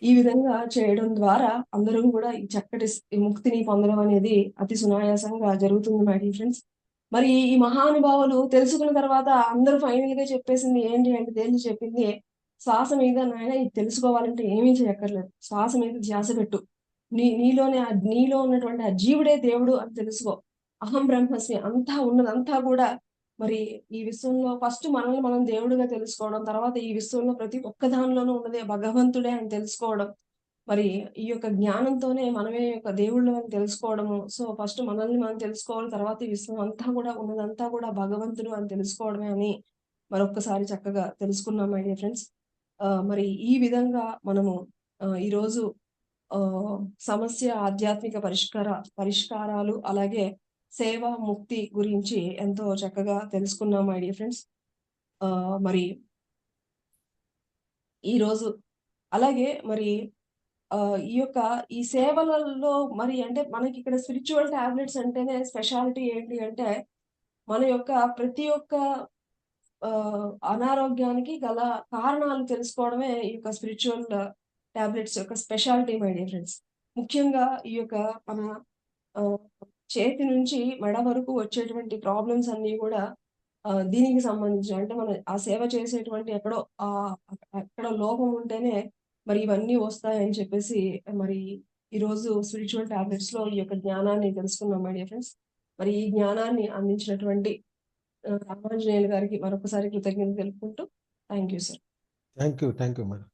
ఈ విధంగా చేయడం ద్వారా అందరం గూడా ఈ చక్కటి ఈ ముక్తిని పొందడం అనేది అతి సునాయాసంగా జరుగుతుంది మై డియర్ ఫ్రెండ్స్. మరి ఈ మహానుభావులు తెలుసుకున్న తర్వాత అందరూ ఫైనల్‌గా చెప్పేసింది ఏంటి అంటే తేల్చి చెప్పింది, "శ్వాస మీద నాయన ఇది తెలుసుకోవాలంటే ఏమీ చేయక్కర్లేదు. శ్వాస మీద ధ్యాస పెట్టు. నీలో ఉన్నటువంటి ఆ జీవుడే దేవుడు అని తెలుసుకో. అహం బ్రహ్మస్మి అంతా ఉన్నదంతా గూడా మరి ఈ విశ్వంలో ఫస్ట్ మనల్ని మనం దేవుడిగా తెలుసుకోవడం. తర్వాత ఈ విశ్వంలో ప్రతి ఒక్క దానిలోనూ ఉన్నదే భగవంతుడే అని తెలుసుకోవడం. మరి ఈ యొక్క జ్ఞానంతోనే మనమే యొక్క దేవుళ్ళం అని తెలుసుకోవడము. సో, ఫస్ట్ మనల్ని మనం తెలుసుకోవాలి. తర్వాత ఈ విశ్వం అంతా గూడా ఉన్నదంతా గూడా భగవంతుడు అని తెలుసుకోవడమే అని మరొక్కసారి చక్కగా తెలుసుకున్నాం మై డియర్ ఫ్రెండ్స్. మరి ఈ విధంగా మనము ఈరోజు ఆహ్, సమస్య ఆధ్యాత్మిక పరిష్కారాలు అలాగే సేవ, ముక్తి గురించి ఎంతో చక్కగా తెలుసుకున్నాం మై డియర్ ఫ్రెండ్స్. మరి ఈరోజు అలాగే మరి ఈ సేవలలో మరి అంటే మనకిక్కడ స్పిరిచ్యువల్ టాబ్లెట్స్ అంటేనే స్పెషాలిటీ ఏంటి అంటే, మన యొక్క ప్రతి ఒక్క అనారోగ్యానికి గల కారణాలు తెలుసుకోవడమే ఈ యొక్క స్పిరిచ్యువల్ టాబ్లెట్స్ యొక్క స్పెషాలిటీ మై డియర్ ఫ్రెండ్స్. ముఖ్యంగా ఈ యొక్క మన ఆహ్, చేతి నుంచి మెడ వరకు వచ్చేటువంటి ప్రాబ్లమ్స్ అన్నీ గూడా దీనికి సంబంధించి అంటే మనం ఆ సేవ చేసేటువంటి ఎక్కడో లోపం ఉంటేనే మరి ఇవన్నీ వస్తాయని చెప్పేసి మరి ఈరోజు స్పిరిచ్యువల్ టాబ్లెట్స్‌లో ఈ యొక్క జ్ఞానాన్ని తెలుసుకున్నాం మై డియర్ ఫ్రెండ్స్. మరి ఈ జ్ఞానాన్ని అందించినటువంటి రామాంజనేయులు గారికి మరొకసారి కృతజ్ఞతలు తెలుపుకుంటూ thank you sir. Thank you. Thank you madam.